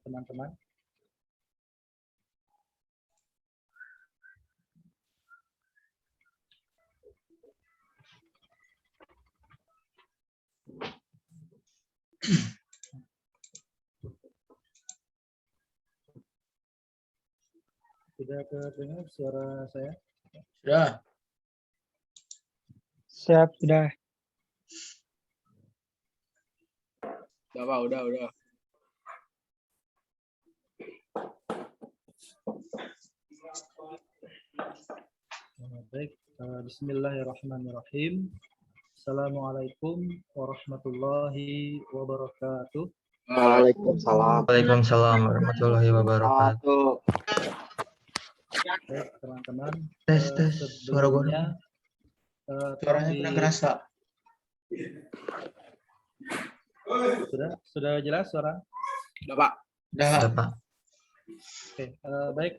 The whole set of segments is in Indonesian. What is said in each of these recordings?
teman-teman. Sudah terdengar suara saya? Sudah. Siap, sudah. Udah, Pak. Udah. Baik, bismillahirrahmanirrahim. Assalamualaikum warahmatullahi wabarakatuh. Waalaikumsalam. Waalaikumsalam warahmatullahi wabarakatuh. Baik, teman-teman. Tes suara gue. Suaranya kurang kerasa. Sudah jelas suara? Udah, Pak. Udah, Pak. Oke, baik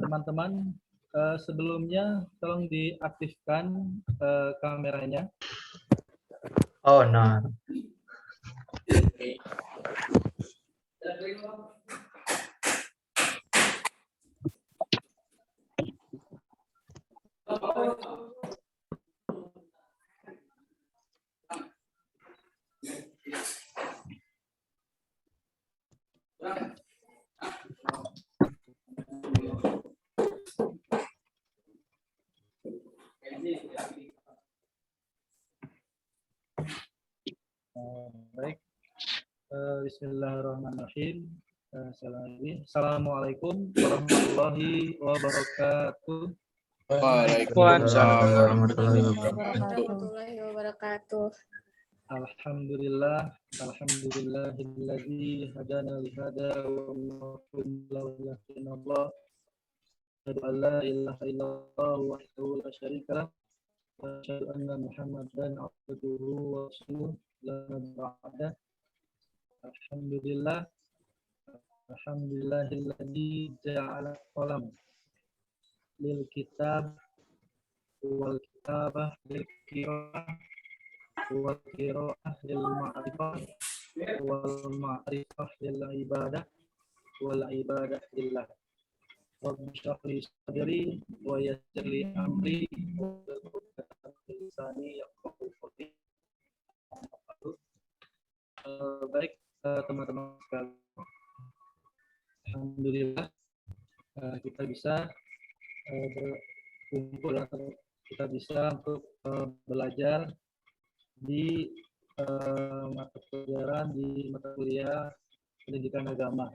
teman-teman. Sebelumnya tolong diaktifkan kameranya. Oh, nah. Baik, bismillahirrahmanirrahim. Assalamualaikum warahmatullahi wabarakatuh. Waalaikumsalam warahmatullahi wabarakatuh. Alhamdulillahilladzi hadana li hada wa ma kunna lanahtadiya asyhadu an la ilaha illallah wahdahu la syarika lah wa asyhadu anna Muhammadan abduhu wa rasuluh la nabiyya ba'dah. Alhamdulillahilladzi ja'ala qalam lil kitab wal kitabah lil qiraah wal qiraah lil ma'rifah wal ma'rifah lil ibadah wal ibadah lillah. Rabbi shrah li sadri wa yassir li amri wahlul 'uqdatam min lisani yafqahu qawli. Baik teman-teman sekalian, alhamdulillah kita bisa berkumpul atau kita bisa untuk belajar di mata pelajaran di mata kuliah pendidikan agama.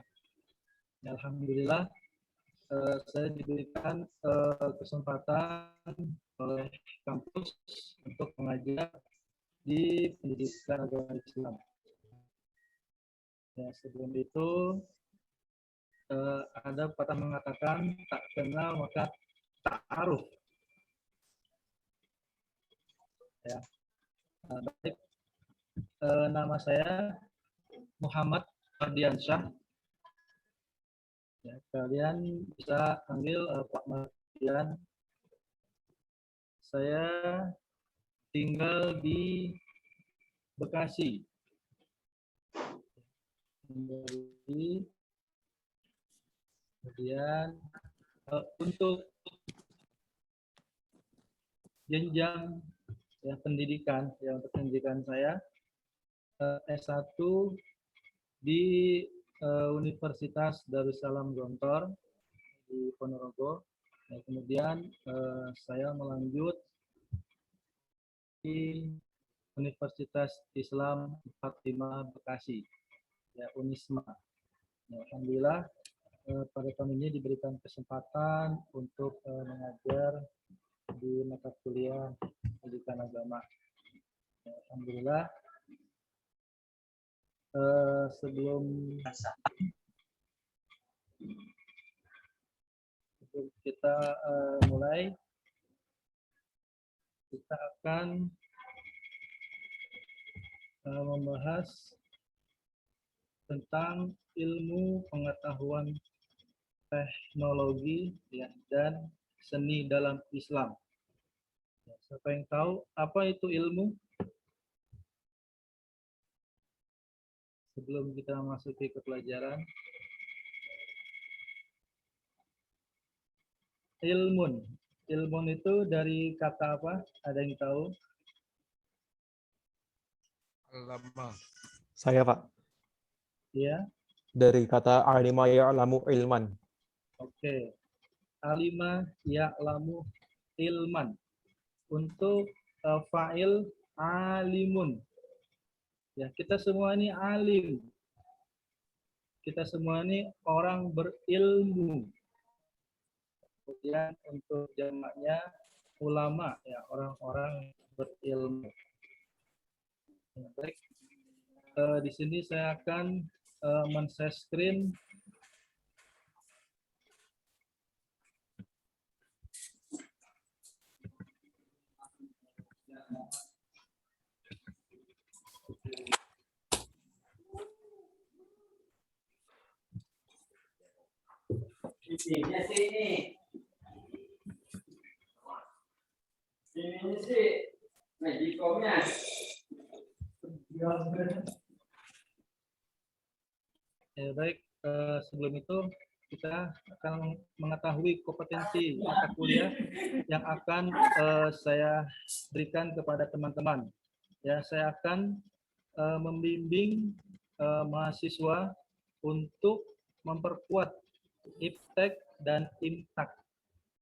Alhamdulillah saya diberikan kesempatan oleh kampus untuk mengajar di pendidikan agama Islam. Ya, sebelum itu ada pepatah mengatakan tak kenal maka tak ta'aruf. Ya. Baik. Nama saya Muhammad Mardiansyah. Ya, kalian bisa panggil Pak Mardian. Saya tinggal di Bekasi. Kemudian untuk jenjang ya, pendidikan untuk pendidikan saya S1 di Universitas Darussalam Gontor di Ponorogo. Kemudian saya melanjut di Universitas Islam Fatimah Bekasi, ya, Unisma. Ya, alhamdulillah pada tahun ini diberikan kesempatan untuk mengajar di mata kuliah pendidikan agama. Ya, alhamdulillah. Sebelum kita mulai, kita akan membahas tentang ilmu pengetahuan teknologi ya, dan seni dalam Islam. Ya, siapa yang tahu apa itu ilmu? sebelum kita masuki ke pelajaran. Ilmun. Ilmun itu dari kata apa? Ada yang tahu? Lama. Saya, Pak. Ya. Dari kata alima ya'lamu ilman. Oke. Alima ya'lamu ilman. Untuk fa'il alimun. Ya, kita semua ini alim. Kita semua ini orang berilmu. Kemudian untuk jamaknya ulama, ya, orang-orang berilmu. Ya, baik. Di sini saya akan men-share screen. Sini sini. Sini sih. Magicomnya. Ya, baik. Sebelum itu kita akan mengetahui kompetensi mata kuliah yang akan saya berikan kepada teman-teman. Ya, saya akan membimbing mahasiswa untuk memperkuat iptek dan imtak,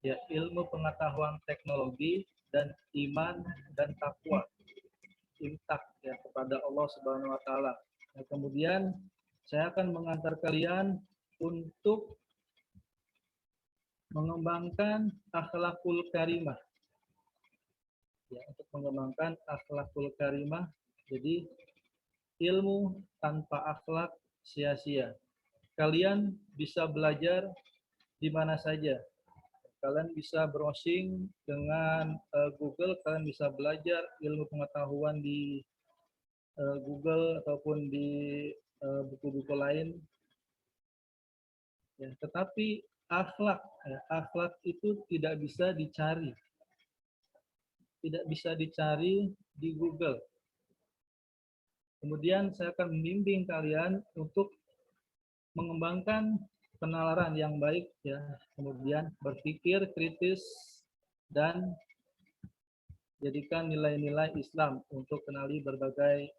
ya, ilmu pengetahuan teknologi dan iman dan takwa, imtak, ya, kepada Allah Subhanahu Wa Taala. Nah, kemudian saya akan mengantar kalian untuk mengembangkan akhlakul karimah, ya, untuk mengembangkan akhlakul karimah. Jadi ilmu tanpa akhlak sia-sia. Kalian bisa belajar di mana saja. Kalian bisa browsing dengan Google, kalian bisa belajar ilmu pengetahuan di Google ataupun di buku-buku lain. Ya, tetapi akhlak, ya, akhlak itu tidak bisa dicari. Tidak bisa dicari di Google. Kemudian saya akan membimbing kalian untuk mengembangkan penalaran yang baik, ya, kemudian berpikir kritis dan jadikan nilai-nilai Islam untuk kenali berbagai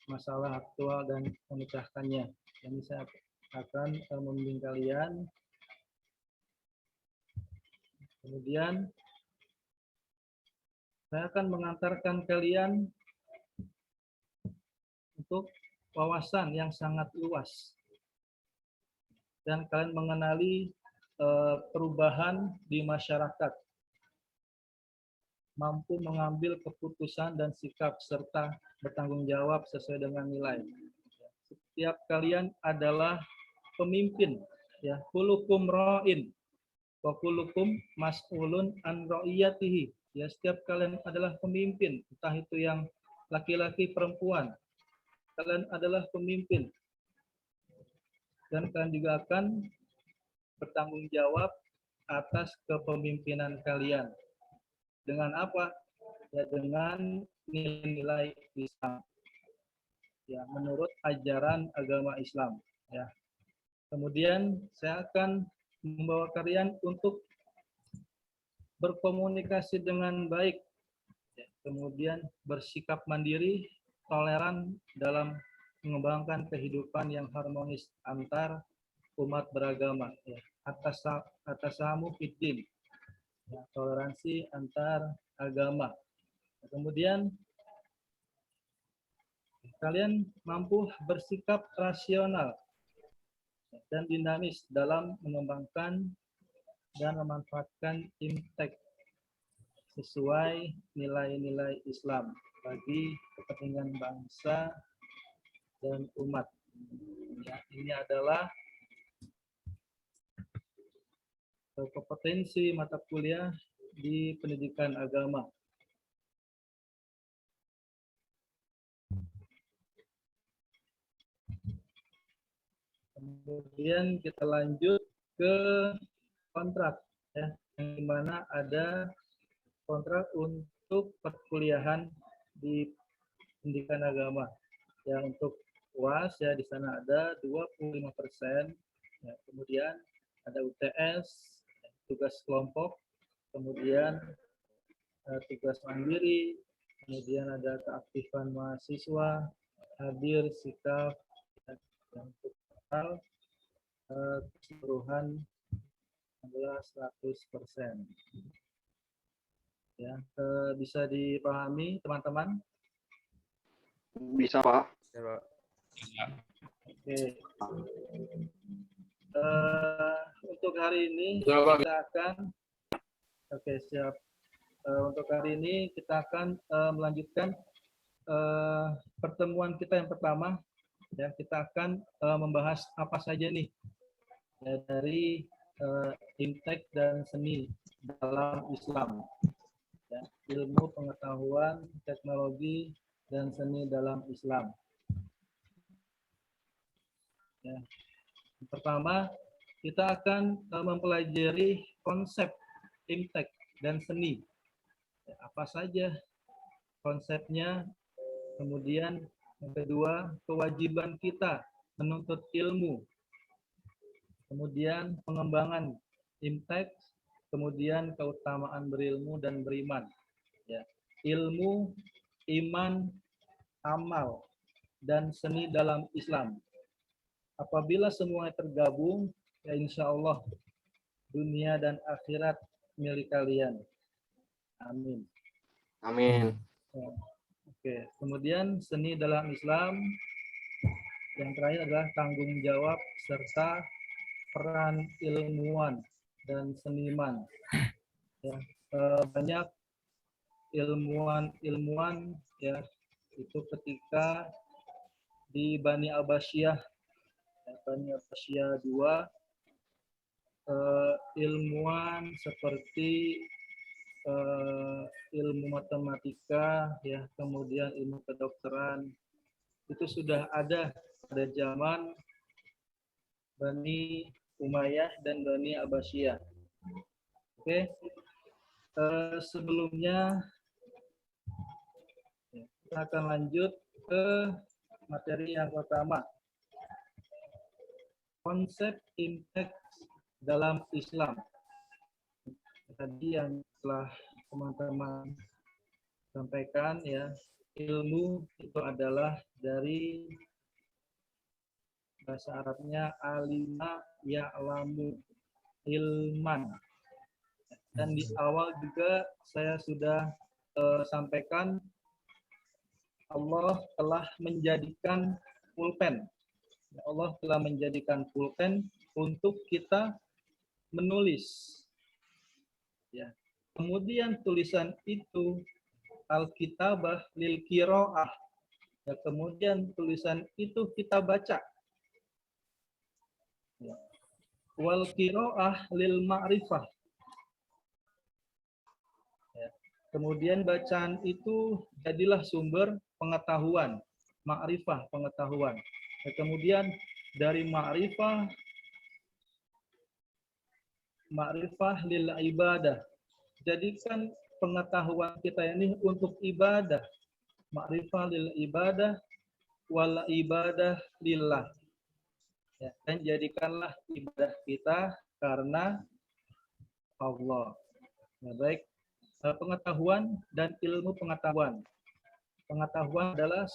masalah aktual dan memecahkannya. Jadi saya akan membimbing kalian. Kemudian saya akan mengantarkan kalian untuk wawasan yang sangat luas. Dan kalian mengenali perubahan di masyarakat, mampu mengambil keputusan dan sikap serta bertanggung jawab sesuai dengan nilai. Setiap kalian adalah pemimpin, ya, kulukum ra'in wa kulukum mas'ulun an ra'iyatihi. Ya, setiap kalian adalah pemimpin, entah itu yang laki-laki perempuan. Kalian adalah pemimpin. Dan kalian juga akan bertanggung jawab atas kepemimpinan kalian. Dengan apa? Ya, dengan nilai-nilai Islam. Ya, menurut ajaran agama Islam. Ya. Kemudian saya akan membawa kalian untuk berkomunikasi dengan baik. Ya. Kemudian bersikap mandiri, toleran dalam mengembangkan kehidupan yang harmonis antar umat beragama, ya. Atasamu fiddin, ya, toleransi antar agama. Kemudian kalian mampu bersikap rasional dan dinamis dalam mengembangkan dan memanfaatkan imtek sesuai nilai-nilai Islam bagi kepentingan bangsa dan umat. Ya, ini adalah kompetensi mata kuliah di pendidikan agama. Kemudian kita lanjut ke kontrak, ya, yang dimana ada kontrak untuk perkuliahan di pendidikan agama. Ya, untuk UAS ya, di sana ada 25%. Ya, kemudian ada UTS, tugas kelompok, kemudian tugas mandiri, kemudian ada keaktifan mahasiswa, hadir, sikap, dan untuk total keseluruhan adalah 100%. Ya, bisa dipahami teman-teman? Bisa, Pak. Oke. Untuk hari ini Ya, Pak. kita akan siap. Untuk hari ini kita akan melanjutkan pertemuan kita yang pertama. Ya, kita akan membahas apa saja nih ya, dari Imtek dan seni dalam Islam. Ya, ilmu, pengetahuan, teknologi, dan seni dalam Islam. Ya. Pertama, kita akan mempelajari konsep Imtek dan seni. Ya, apa saja konsepnya, kemudian yang kedua, kewajiban kita menuntut ilmu, kemudian pengembangan Imtek, kemudian keutamaan berilmu dan beriman. Ya. Ilmu, iman, amal, dan seni dalam Islam. Apabila semuanya tergabung, ya insya Allah dunia dan akhirat milik kalian. Amin. Amin. Ya. Oke. Kemudian seni dalam Islam, yang terakhir adalah tanggung jawab serta peran ilmuwan dan seniman. Ya, banyak ilmuwan ya itu ketika di Bani Abbasiyah, Bani Abbasiyah 2, ilmuwan seperti ilmu matematika ya, kemudian ilmu kedokteran itu sudah ada pada zaman Bani Umayyah dan Bani Abbasiyah. Oke. Sebelumnya kita akan lanjut ke materi yang pertama. Konsep Imtek dalam Islam. Tadi yang telah teman-teman sampaikan ya, ilmu itu adalah dari bahasa Arabnya alima ya'lamu ilman. Dan di awal juga saya sudah sampaikan Allah telah menjadikan pulpen. Allah telah menjadikan pulpen untuk kita menulis. Ya. Kemudian tulisan itu al-kitabah lil qiraah. Ya, kemudian tulisan itu kita baca. Ya. Wal qiraah lil ma'rifah. Ya. Kemudian bacaan itu jadilah sumber pengetahuan, ma'rifah, pengetahuan. Ya, kemudian dari ma'rifah lil ibadah. Jadikan pengetahuan kita ini untuk ibadah. Ma'rifah lil ibadah wal ibadah lillah. Ya, dan jadikanlah ibadah kita karena Allah. Ya, baik. Pengetahuan dan ilmu pengetahuan. Pengetahuan adalah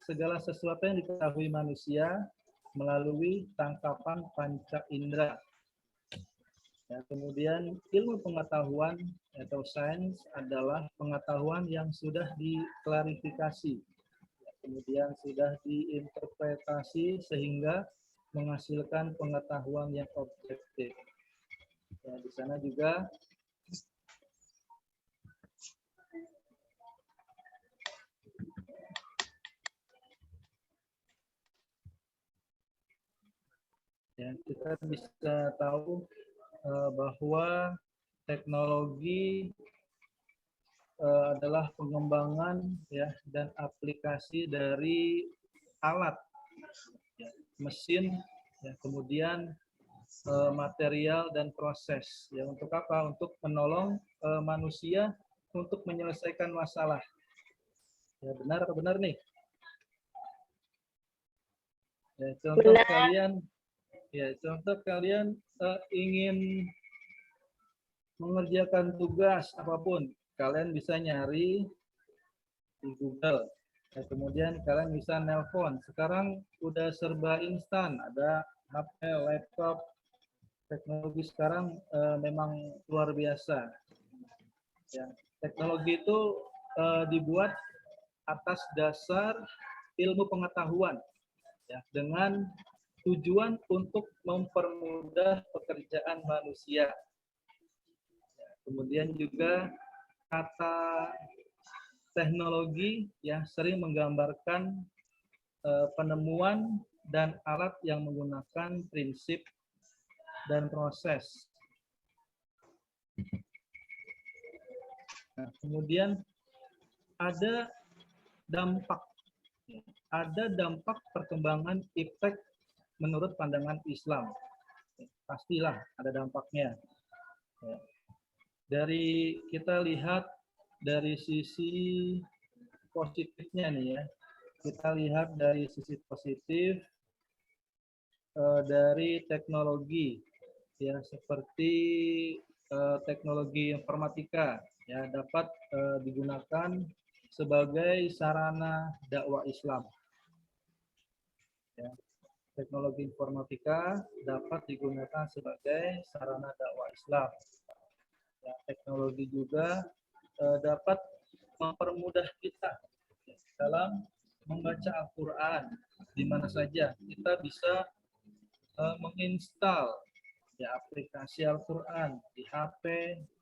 segala sesuatu yang diketahui manusia melalui tangkapan panca indera. Ya, kemudian ilmu pengetahuan atau sains adalah pengetahuan yang sudah diklarifikasi, ya, kemudian sudah diinterpretasi sehingga menghasilkan pengetahuan yang objektif. Ya, di sana juga ya, kita bisa tahu bahwa teknologi adalah pengembangan ya dan aplikasi dari alat, ya, mesin, ya, kemudian material dan proses. Ya, untuk apa? Untuk menolong manusia untuk menyelesaikan masalah. Ya, benar atau benar nih? Ya, contoh Benar. kalian ingin mengerjakan tugas apapun, kalian bisa nyari di Google. Ya, kemudian kalian bisa nelpon. Sekarang udah serba instan, ada HP, laptop, teknologi sekarang memang luar biasa. Ya, teknologi itu dibuat atas dasar ilmu pengetahuan, ya, dengan tujuan untuk mempermudah pekerjaan manusia. Ya, kemudian juga kata teknologi ya sering menggambarkan penemuan dan alat yang menggunakan prinsip dan proses. Nah, kemudian ada dampak perkembangan iptek menurut pandangan Islam. Pastilah ada dampaknya. Dari kita lihat dari sisi positifnya nih ya, kita lihat dari sisi positif dari teknologi ya, seperti teknologi informatika ya dapat digunakan sebagai sarana dakwah Islam. Ya, teknologi informatika dapat digunakan sebagai sarana dakwah Islam. Ya, teknologi juga dapat mempermudah kita dalam membaca Al-Quran di mana saja. Kita bisa menginstal ya aplikasi Al-Quran di HP,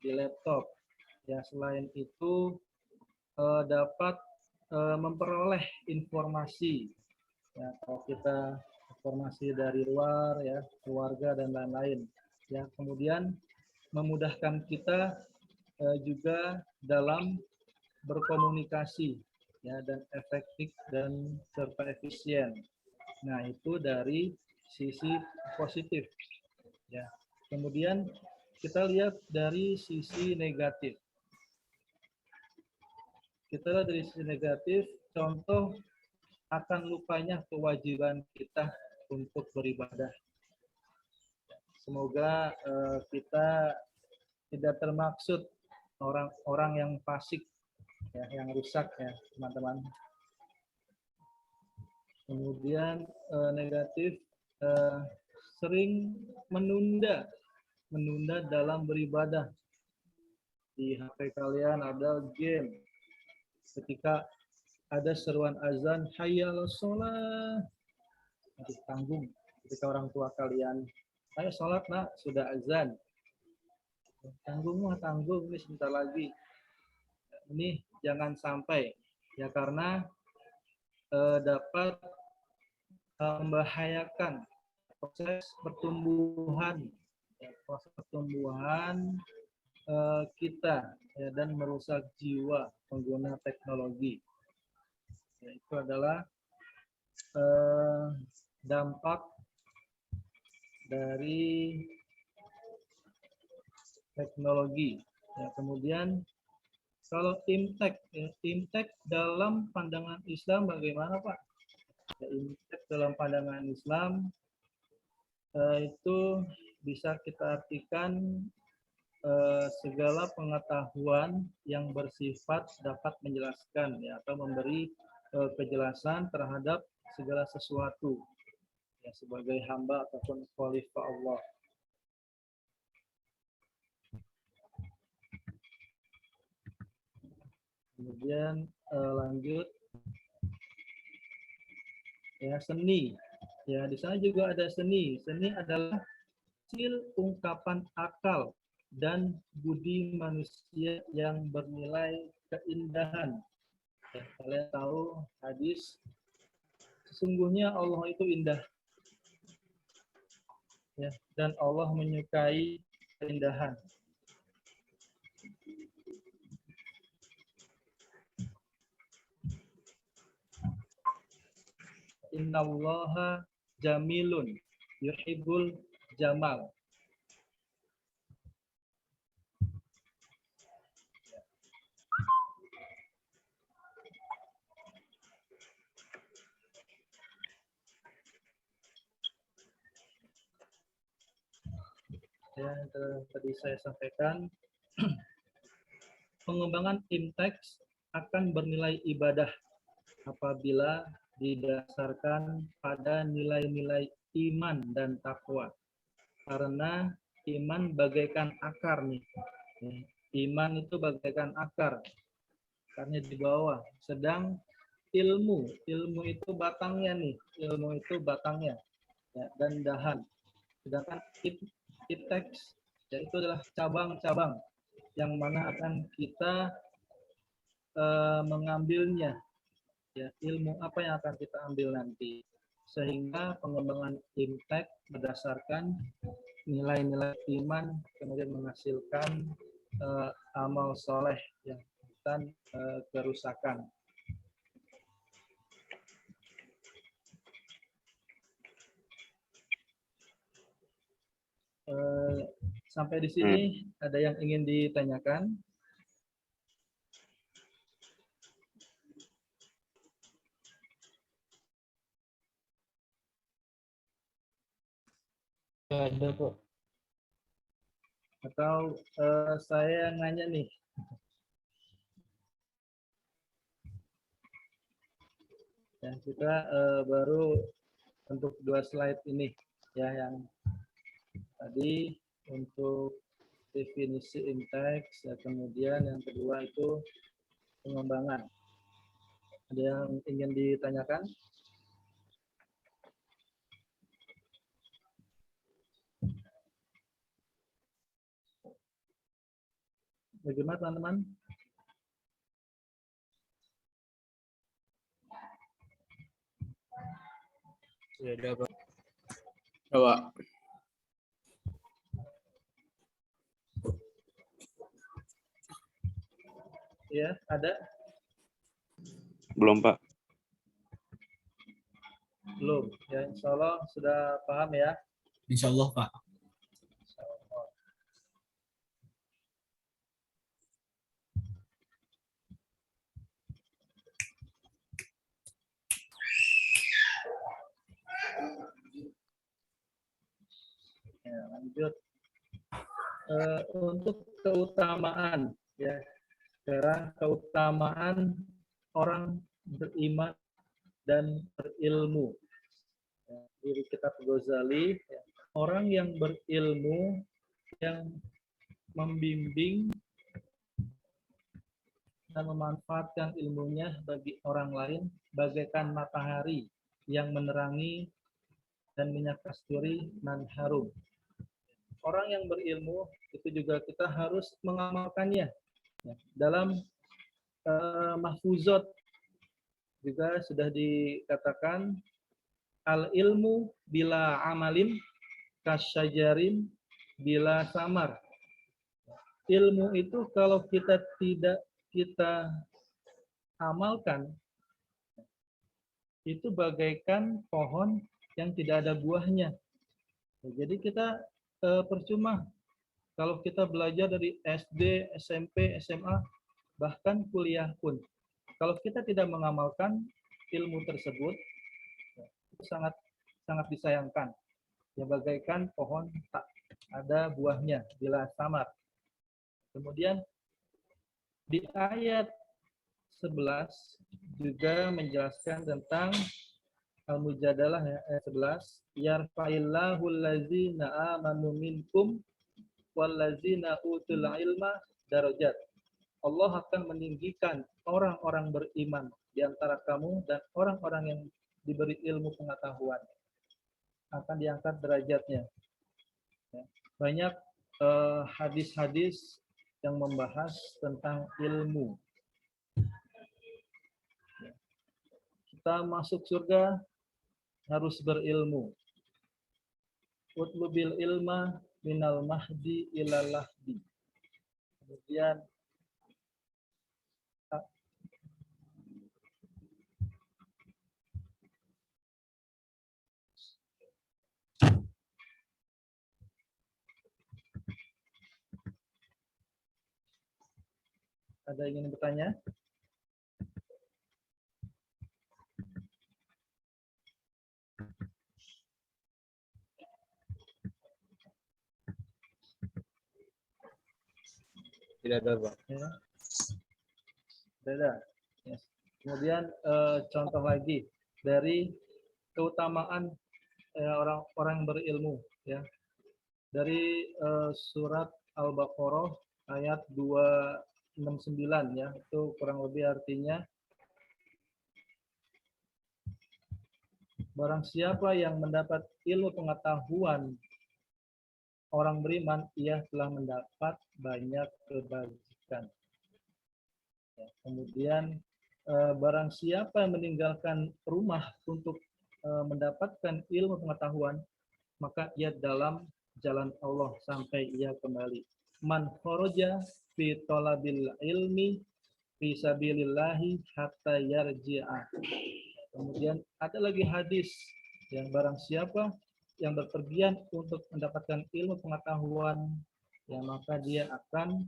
di laptop. Ya, selain itu dapat memperoleh informasi. Ya, kalau kita informasi dari luar ya, keluarga dan lain-lain. Ya, kemudian memudahkan kita juga dalam berkomunikasi ya dan efektif dan serta efisien. Nah, itu dari sisi positif ya. Kemudian kita lihat dari sisi negatif. Kita lihat dari sisi negatif, contoh akan lupanya kewajiban kita untuk beribadah. Semoga kita tidak termaksud orang-orang yang fasik ya, yang rusak ya teman-teman. Kemudian negatif sering menunda dalam beribadah. Di HP kalian ada game. Ketika ada seruan azan, hayya 'alas shalah, harus tanggung. Ketika orang tua kalian, ayo sholat nak, sudah azan. Tanggung ini sebentar lagi. Ini jangan sampai ya, karena dapat membahayakan proses pertumbuhan kita ya, dan merusak jiwa pengguna teknologi. Ya, itu adalah dampak dari teknologi. Ya, kemudian kalau imtek, ya, imtek dalam pandangan Islam bagaimana Pak? Ya, imtek dalam pandangan Islam itu bisa kita artikan segala pengetahuan yang bersifat dapat menjelaskan ya, atau memberi kejelasan terhadap segala sesuatu ya, sebagai hamba ataupun khalifah Allah. Kemudian lanjut ya, seni ya, di sana juga ada seni. Seni adalah hasil ungkapan akal dan budi manusia yang bernilai keindahan. Ya, kalian tahu hadis, sesungguhnya Allah itu indah. Ya, dan Allah menyukai keindahan. Innallaha jamilun yuhibbul jamal. yang tadi saya sampaikan, pengembangan imteks akan bernilai ibadah apabila didasarkan pada nilai-nilai iman dan takwa. Karena iman bagaikan akar nih. Iman itu bagaikan akar, akarnya di bawah. Sedang ilmu itu batangnya nih. Ilmu itu batangnya ya, dan dahan. Sedangkan imteks yaitu adalah cabang-cabang yang mana akan kita mengambilnya, ya, ilmu apa yang akan kita ambil nanti, sehingga pengembangan impact berdasarkan nilai-nilai iman kemudian menghasilkan amal soleh yang bukan kerusakan. Sampai di sini ada yang ingin ditanyakan? Ada kok. Atau saya yang nanya nih? Ya, kita baru untuk 2 slide ini ya, yang tadi untuk definisi inteks, ya, kemudian yang kedua itu pengembangan. Ada yang ingin ditanyakan? Bagaimana teman-teman? Sudah, Pak. Coba. Ya, ada? Belum, Pak. Belum. Ya, insya Allah sudah paham ya. Insya Allah, Pak. Ya, lanjut. Untuk keutamaan, ya. Sekarang keutamaan orang beriman dan berilmu. Ya, di kitab Ghazali, ya, orang yang berilmu, yang membimbing dan memanfaatkan ilmunya bagi orang lain bagaikan matahari yang menerangi dan minyak kasturi nan harum. Orang yang berilmu itu juga kita harus mengamalkannya. Ya, dalam mahfuzot juga sudah dikatakan al ilmu bila amalin kasyajarin bila samar. Ilmu itu kalau kita tidak kita amalkan, itu bagaikan pohon yang tidak ada buahnya. Jadi kita percuma kalau kita belajar dari SD, SMP, SMA, bahkan kuliah pun. Kalau kita tidak mengamalkan ilmu tersebut, itu sangat disayangkan. Ya, bagaikan pohon tak ada buahnya bila samar. Kemudian di ayat 11 juga menjelaskan tentang Al-Mujadalah, ya, ayat 11, yarfa'illahu allazina amanu minkum wallazina utul ilma darajat. Allah akan meninggikan orang-orang beriman di antara kamu dan orang-orang yang diberi ilmu pengetahuan. Akan diangkat derajatnya. Banyak hadis-hadis yang membahas tentang ilmu. Kita masuk surga harus berilmu. Utlubil ilma minal mahdi ilal lahdi. Kemudian ada yang ingin bertanya? Tidak ada, Pak. Ya. Beda. Ya. Kemudian contoh lagi dari keutamaan orang-orang yang berilmu, ya. Dari surat Al-Baqarah ayat 269, ya. Itu kurang lebih artinya, barang siapa yang mendapat ilmu pengetahuan orang beriman, ia telah mendapat banyak kebajikan. Ya, kemudian barang siapa yang meninggalkan rumah untuk mendapatkan ilmu pengetahuan, maka ia dalam jalan Allah sampai ia kembali. Man kharaja fi talabil ilmi fi sabilillahi hatta yarji'a. Kemudian ada lagi hadis yang barang siapa yang berpergian untuk mendapatkan ilmu pengetahuan, ya maka dia akan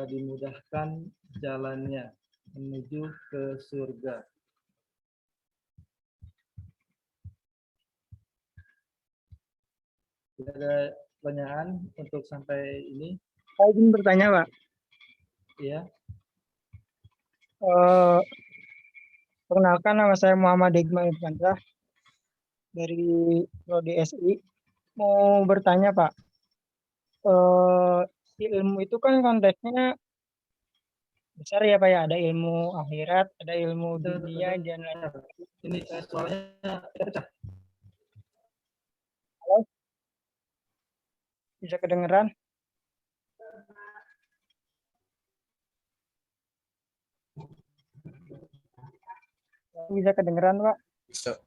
dimudahkan jalannya menuju ke surga. Tidak ada pertanyaan untuk sampai ini? Saya ingin bertanya, Pak. Ya. Perkenalkan, nama saya Muhammad Iqbal Irfansyah dari Prodi SI. Mau bertanya, Pak. Ilmu itu kan konteksnya besar ya, Pak ya. Ada ilmu akhirat, ada ilmu dunia, dan lain-lain. Ini suaranya pecah. Halo? Bisa kedengeran? Bisa kedengeran, Pak? Bisa.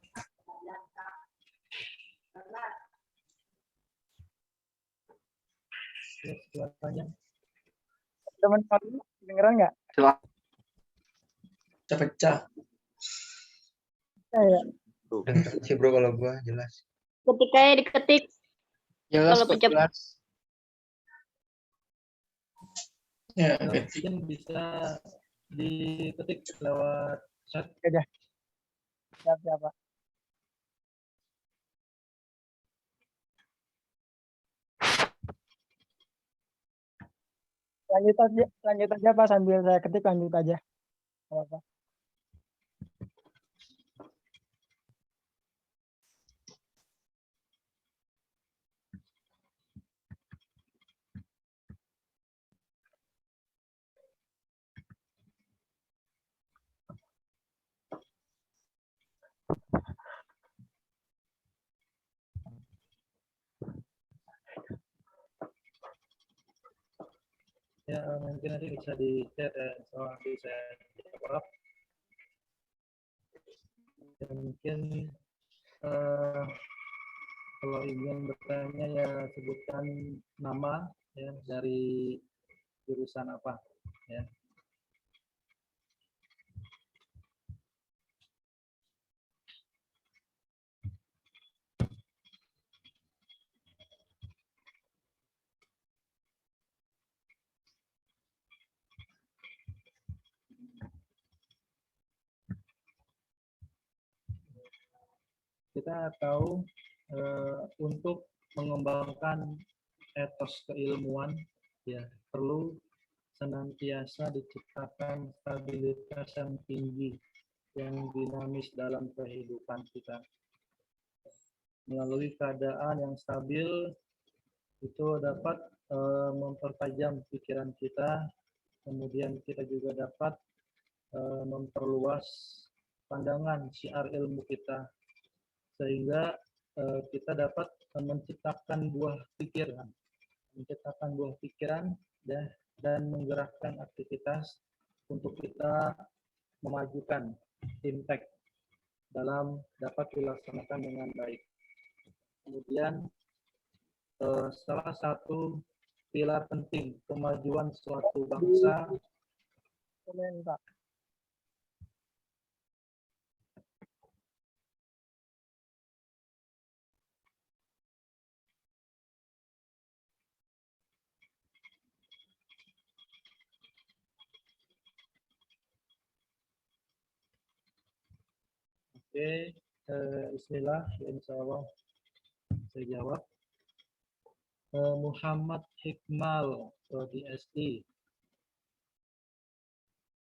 Suaranya. Teman-teman, kedengeran nggak? Pecah. Ya. Dengeran sih bro kalau gua jelas. Ketika diketik Jelas, kalau Pak, pecah. jelas. Ya, Mungkin bisa diketik lewat chat. Aja. Siap, Pak. Lanjut aja Pak, sambil saya ketik, lanjut aja. Apa? Ya, mungkin nanti bisa di chat ya, soal nanti saya jawab. Ya, mungkin kalau ingin bertanya ya sebutkan nama ya dari jurusan apa ya. Kita tahu untuk mengembangkan etos keilmuan ya perlu senantiasa diciptakan stabilitas yang tinggi yang dinamis dalam kehidupan kita. Melalui keadaan yang stabil itu dapat mempertajam pikiran kita, kemudian kita juga dapat memperluas pandangan syiar ilmu kita, sehingga kita dapat menciptakan buah pikiran dan menggerakkan aktivitas untuk kita memajukan impact dalam dapat dilaksanakan dengan baik. Kemudian salah satu pilar penting kemajuan suatu bangsa Pak. Oke, bismillah, insya Allah saya jawab. Muhammad Hikmal di SD.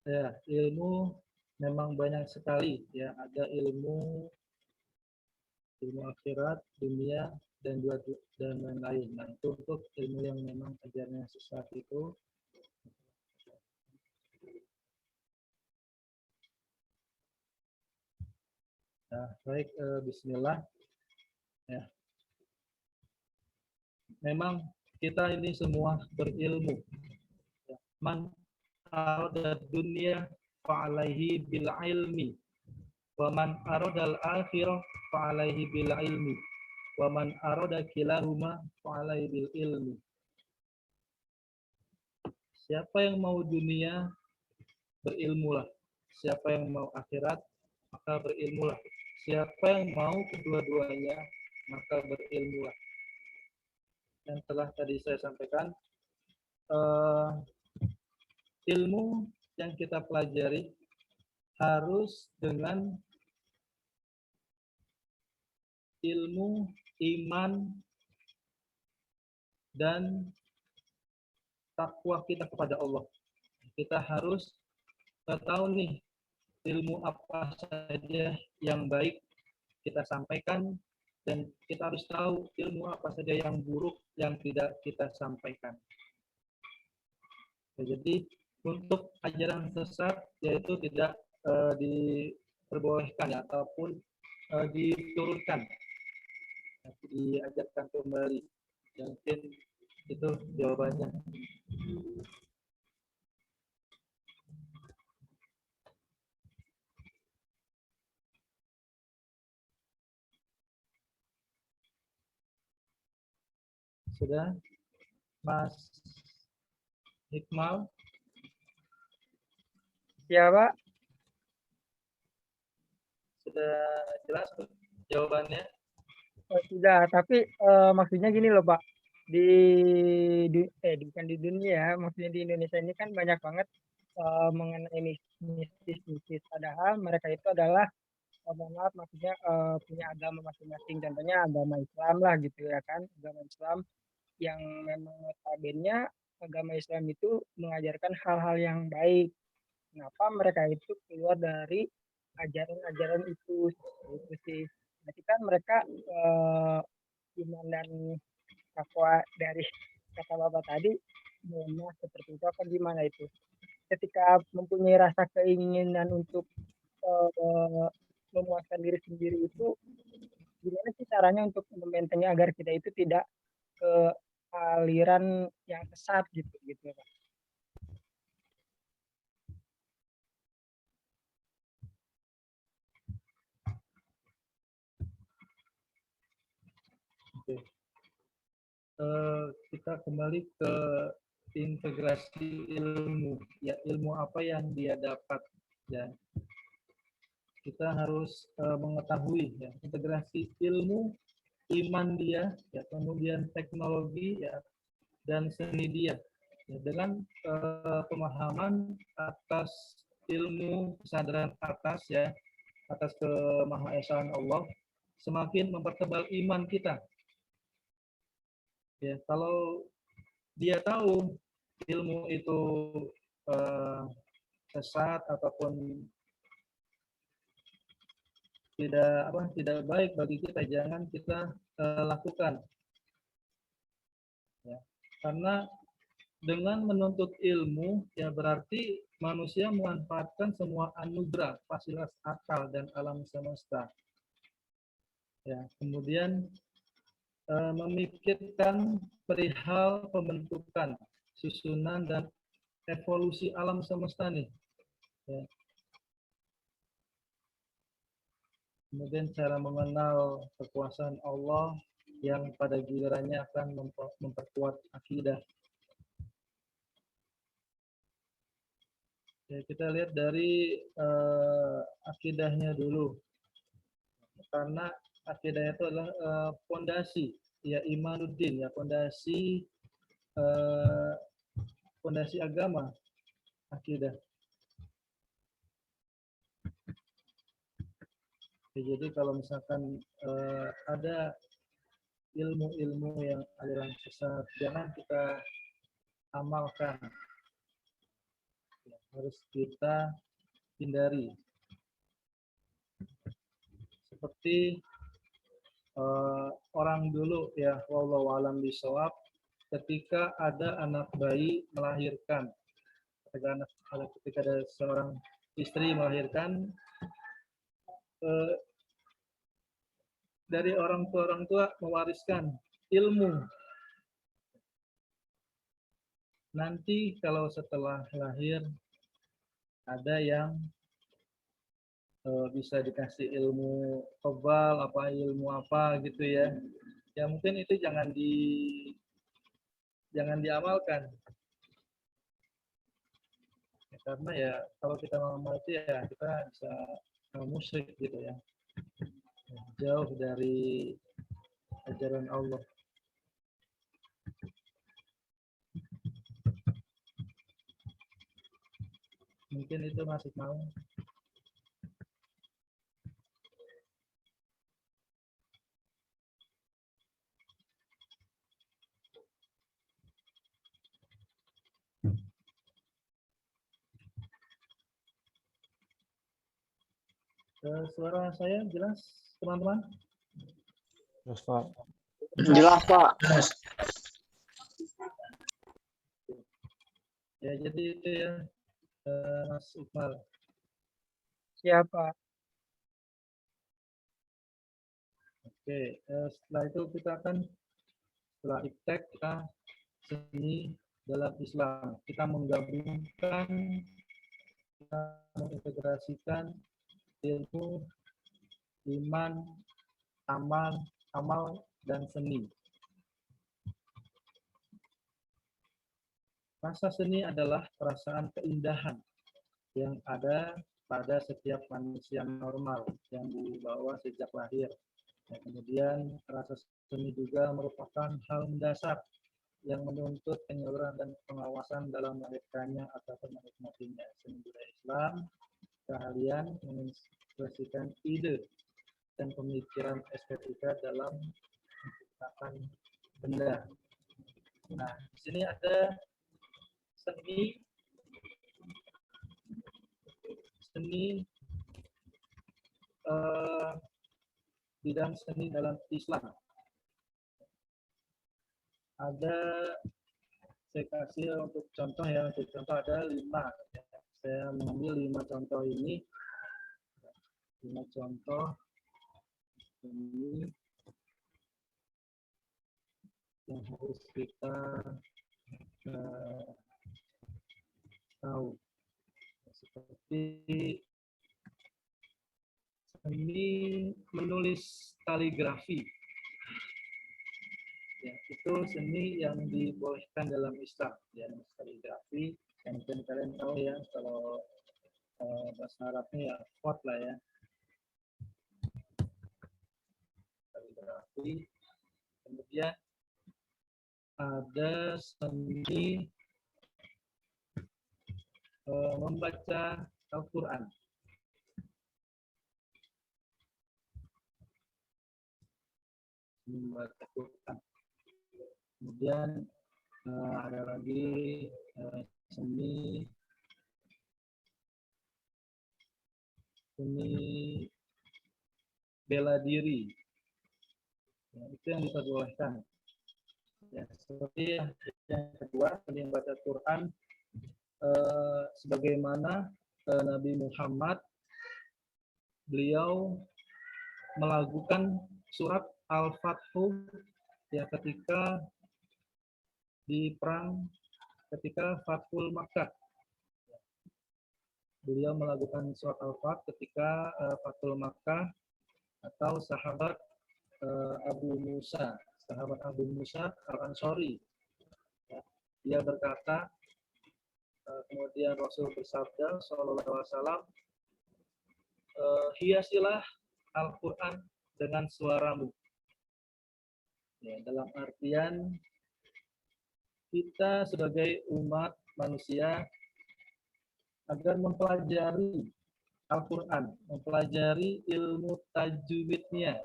Ya, ilmu memang banyak sekali ya, ada ilmu akhirat, dunia, dan lain-lain. Nah, itu untuk ilmu yang memang ajarnya sesat itu. Nah, baik, bismillah. Ya. Memang kita ini semua berilmu. Ya. Man arada dunya fa'alaihi bil ilmi. Wa man aradal akhirah fa'alaihi bil ilmi. Wa man arada kilahuma fa'alaihi bil ilmi. Siapa yang mau dunia, berilmulah. Siapa yang mau akhirat, maka berilmulah. Siapa yang mau kedua-duanya, maka berilmulah. Yang telah tadi saya sampaikan, ilmu yang kita pelajari harus dengan ilmu iman dan takwa kita kepada Allah. Kita harus tahu nih ilmu apa saja yang baik kita sampaikan, dan kita harus tahu ilmu apa saja yang buruk yang tidak kita sampaikan. Jadi untuk ajaran sesat yaitu tidak diperbolehkan ataupun diturunkan, diajarkan kembali. Mungkin itu jawabannya. Sudah, Mas Hikmal? Ya, Pak. Sudah jelas jawabannya? Oh, sudah, tapi maksudnya gini loh, Pak. Bukan di dunia ya, maksudnya di Indonesia ini kan banyak banget mengenai mistis-mistis. Padahal mereka itu adalah, mohon maaf, maksudnya punya agama masing-masing. Contohnya agama Islam lah gitu ya kan, agama Islam yang memang notabene agama Islam itu mengajarkan hal-hal yang baik. Kenapa mereka itu keluar dari ajaran-ajaran itu sih. Berarti kan mereka iman dan takwa dari kata Bapak tadi memang seperti itu apa gimana itu? Ketika mempunyai rasa keinginan untuk memuaskan diri sendiri itu, gimana sih caranya untuk membentengi agar kita itu tidak ke aliran yang sesat gitu Pak. Oke. Kita kembali ke integrasi ilmu. Ya, ilmu apa yang dia dapat ya. Kita harus mengetahui ya, integrasi ilmu, iman dia, ya, kemudian teknologi ya, dan seni dia. Ya, dengan pemahaman atas ilmu, kesadaran atas ya, atas kemahaesaan Allah, semakin mempertebal iman kita. Ya, kalau dia tahu ilmu itu sesat ataupun tidak baik bagi kita, jangan kita lakukan. Ya, karena dengan menuntut ilmu ya berarti manusia memanfaatkan semua anugerah, fasilitas akal dan alam semesta. Ya, kemudian memikirkan perihal pembentukan, susunan dan evolusi alam semesta nih. Ya. Kemudian cara mengenal kekuasaan Allah yang pada gilirannya akan memperkuat akidah. Ya, kita lihat dari akidahnya dulu. Karena akidah itu adalah fondasi, ya imanuddin, ya fondasi agama, akidah. Ya, jadi kalau misalkan ada ilmu-ilmu yang aliran sesat, jangan kita amalkan. Ya, harus kita hindari. Seperti orang dulu ya, wallahu a'lam bishawab, ketika ada anak bayi melahirkan, ketika ada seorang istri melahirkan, dari orang tua mewariskan ilmu. Nanti kalau setelah lahir ada yang bisa dikasih ilmu kebal, ilmu apa gitu ya. Ya mungkin itu jangan diamalkan. Ya, karena ya kalau kita mengamal itu ya kita bisa musyrik gitu ya. Jauh dari ajaran Allah. Mungkin itu masih mau. Suara saya jelas, teman-teman? Terus Pak. Jelas, Pak. Ya, jadi itu ya, Mas Iqbal. Siapa? Oke, setelah itu kita akan, setelah iptek, kita seni dalam Islam. Kita menggabungkan, kita mengintegrasikan ilmu, iman, amal, dan seni. Rasa seni adalah perasaan keindahan yang ada pada setiap manusia normal yang dibawa sejak lahir. Dan kemudian rasa seni juga merupakan hal mendasar yang menuntut penyaluran dan pengawasan dalam melahirkannya atau menikmatinya. Seni budaya Islam, keahlian mengekspresikan ide dan pemikiran estetika dalam menciptakan benda. Nah, di sini ada bidang seni dalam Islam. Ada, saya kasih untuk contoh ya, untuk contoh ada 5. Saya mengambil 5 contoh ini. 5 contoh ini yang harus kita tahu. Seperti seni menulis kaligrafi. Ya, itu seni yang dibolehkan dalam Islam. Ya, kaligrafi yang mungkin kalian tahu ya, kalau bahasa Arabnya ya khot lah ya. Kaligrafi. Kemudian ada seni membaca Al-Quran. Membaca Al-Quran. Kemudian ada lagi seni bela diri. Ya, itu yang diperbolehkan. Ya, seperti yang kedua, seni membaca Quran, sebagaimana Nabi Muhammad, beliau melakukan surat Al-Fathu ya ketika di perang, ketika Fathul Makkah. Beliau melakukan surat Al-Fath ketika Fathul Makkah, atau sahabat Abu Musa Al-Ansari. Ya, dia berkata, kemudian Rasul bersabda sallallahu alaihi wasallam, hiasilah Al-Quran dengan suaramu. Ya, dalam artian kita sebagai umat manusia agar mempelajari Al-Quran, mempelajari ilmu tajwidnya,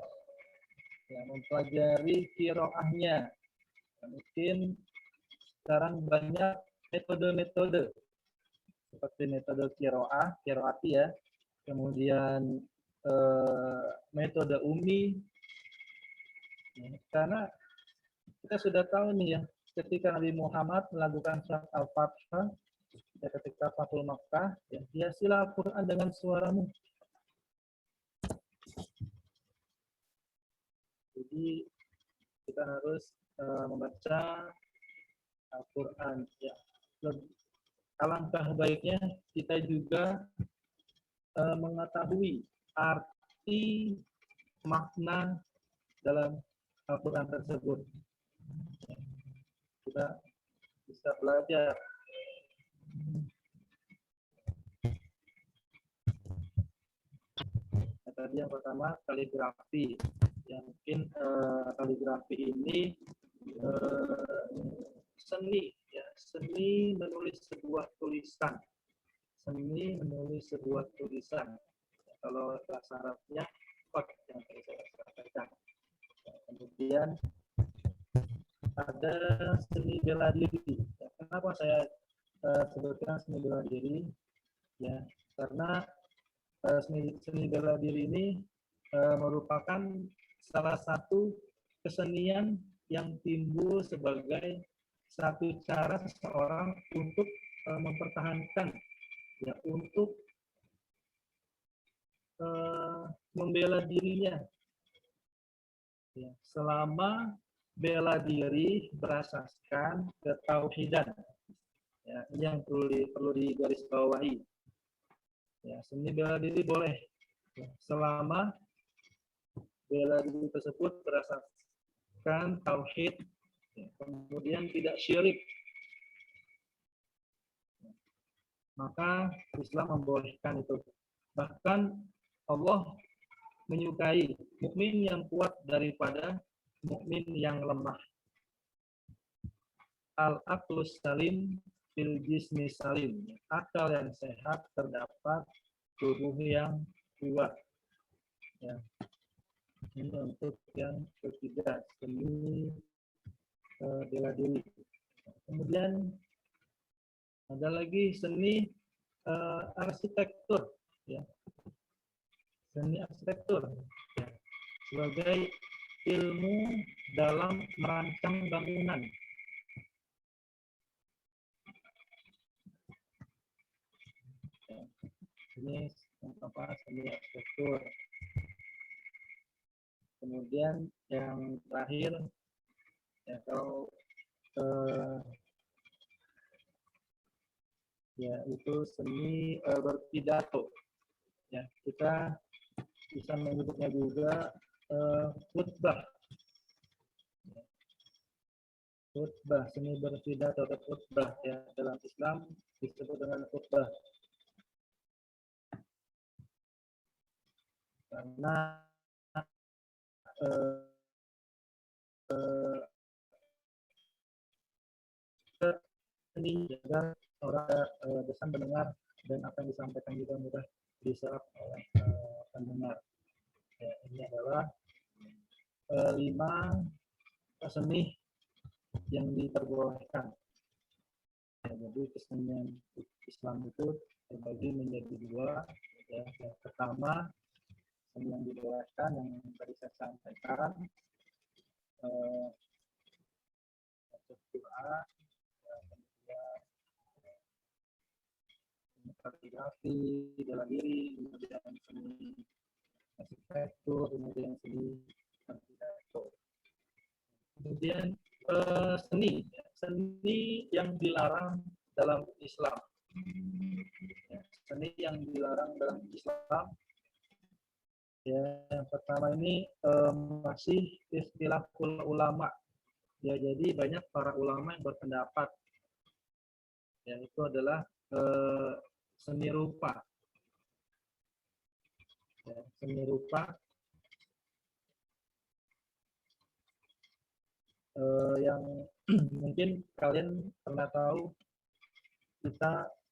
ya, mempelajari qiraahnya. Mungkin sekarang banyak metode-metode seperti metode kiroati ya, kemudian metode umi, karena kita sudah tahu nih ya, ketika Nabi Muhammad melakukan surat Al-Fatihah ya, ketika Fathul Makkah, ya, dia sila Al-Quran dengan suaramu. Jadi kita harus membaca Al-Quran. Ya. Alangkah baiknya kita juga mengetahui arti makna dalam Al-Quran tersebut. Kita bisa belajar. Tadi yang pertama kaligrafi. Yang mungkin kaligrafi ini seni, ya, seni menulis sebuah tulisan. Seni menulis sebuah tulisan. Ya, kalau bahasa Arabnya kot yang tadi saya sampaikan. Ya, kemudian ada seni bela diri. Ya, kenapa saya sebutkan seni bela diri? Ya, karena seni bela diri ini merupakan salah satu kesenian yang timbul sebagai satu cara seseorang untuk mempertahankan, ya, untuk membela dirinya, ya, selama bela diri berasaskan ketauhidan, ya, ini yang perlu digarisbawahi. Ya, seni bela diri boleh, ya, selama bela diri tersebut berasaskan tauhid, ya, kemudian tidak syirik, maka Islam membolehkan itu. Bahkan Allah menyukai mukmin yang kuat daripada mukmin yang lemah. Al-aqlus salim fil jismi salim. Akal yang sehat terdapat tubuh yang kuat. Ya. Ini untuk yang ketiga, seni bela diri. Kemudian ada lagi seni arsitektur, ya. Seni arsitektur, ya, sebagai ilmu dalam merancang bangunan. Ya. Ini apa, seni arsitektur. Kemudian yang terakhir, ya, kalau ya itu seni berpidato. Ya, kita bisa menyebutnya juga khutbah. Khutbah, seni berpidato atau khutbah, ya, dalam Islam disebut dengan khutbah. Karena ini juga orang bisa mendengar dan apa yang disampaikan juga mudah diserap oleh pendengar. Ya, ini adalah 5 seni yang diperbolehkan. Ya, jadi kesenian Islam itu terbagi menjadi 2. Ya, yang pertama seni yang dibolehkan yang tadi saya sampaikan, doa, kaligrafi, bela diri, kemudian seni arsitektur, kemudian seni arsitektur. Kemudian seni yang dilarang dalam Islam. Seni yang dilarang dalam Islam. Ya, yang pertama ini masih istilah ulama. Ya, jadi banyak para ulama yang berpendapat, ya, itu adalah seni rupa. Ya, seni rupa yang mungkin kalian pernah tahu,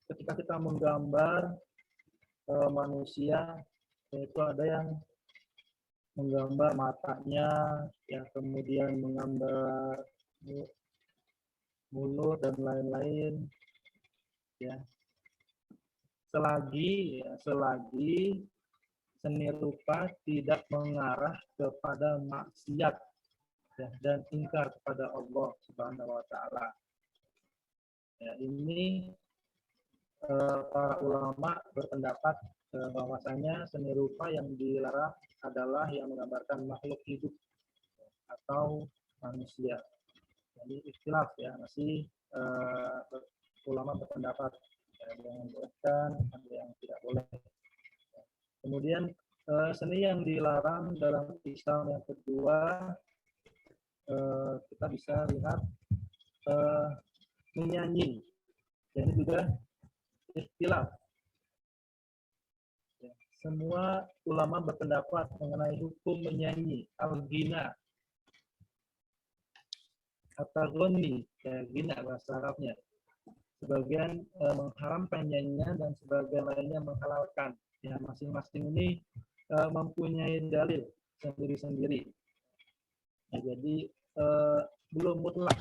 ketika kita menggambar manusia, itu ada yang menggambar matanya, ya, kemudian menggambar mulut dan lain-lain, ya. selagi seni rupa tidak mengarah kepada maksiat ya, dan ingkar kepada Allah Subhanahu wa taala. Ya, ini para ulama berpendapat bahwasanya seni rupa yang dilarang adalah yang menggambarkan makhluk hidup atau manusia. Jadi ikhtilaf ya, masih ulama berpendapat ada yang bolehkan, ada yang tidak boleh. Kemudian seni yang dilarang dalam Islam yang kedua, kita bisa lihat menyanyi. Jadi juga ikhtilaf. Semua ulama berpendapat mengenai hukum menyanyi, al-ghina, at-taghni, ya, ghina bahasa Arabnya. Sebagian mengharamkan nyanyian dan sebagian lainnya menghalalkan. Ya, masing-masing ini mempunyai dalil sendiri-sendiri. Ya, jadi belum mutlak.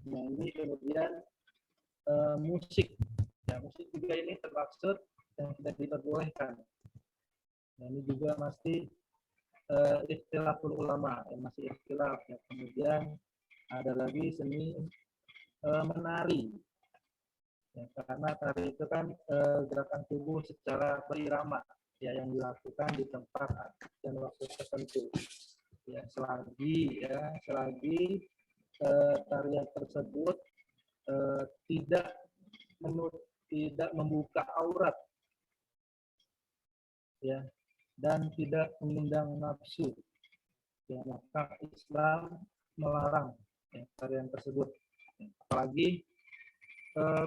Nah, ini kemudian musik. Ya, musik juga ini termaksud yang tidak diperbolehkan. Nah, ini juga masih ikhtilaful ulama, masih ikhtilaf. Ya. Kemudian ada lagi seni menari. Ya, karena tari itu kan gerakan tubuh secara berirama ya, yang dilakukan di tempat dan waktu tertentu. Ya, selagi tarian tersebut tidak membuka aurat ya, dan tidak mengundang nafsu ya, maka Islam melarang ya, tarian tersebut. Apalagi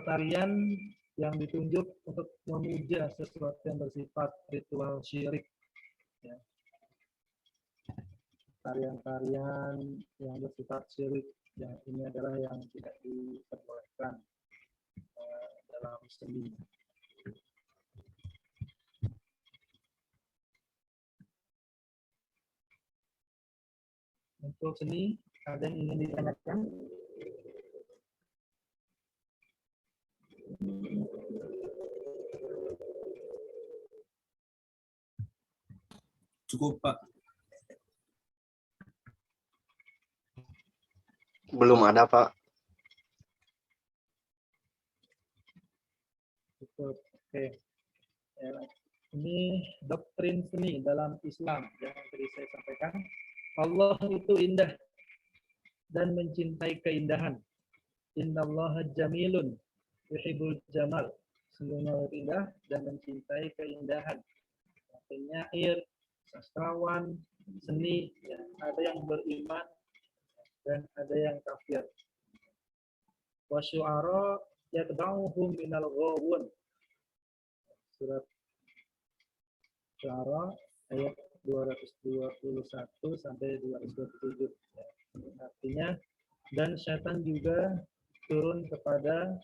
tarian yang ditunjuk untuk memuja sesuatu yang bersifat ritual syirik ya. Tarian-tarian yang bersifat syirik ya, ini adalah yang tidak diperbolehkan dalam seni. Untuk seni, ada yang ingin ditanyakan? Cukup, Pak. Belum ada, Pak. Cukup. Oke. Ya, ini doktrin seni dalam Islam yang tadi saya sampaikan. Allah itu indah dan mencintai keindahan. Innallaha jamilun yuhibbul jamal. Sungguhnya Allah indah dan mencintai keindahan. Penyair, sastrawan, seni, ya, ada yang beriman dan ada yang kafir. Wa syu'ara yatba'uhum minal ghawun. Surat Syu'ara ayat 221 sampai 227. Artinya, dan syaitan juga turun kepada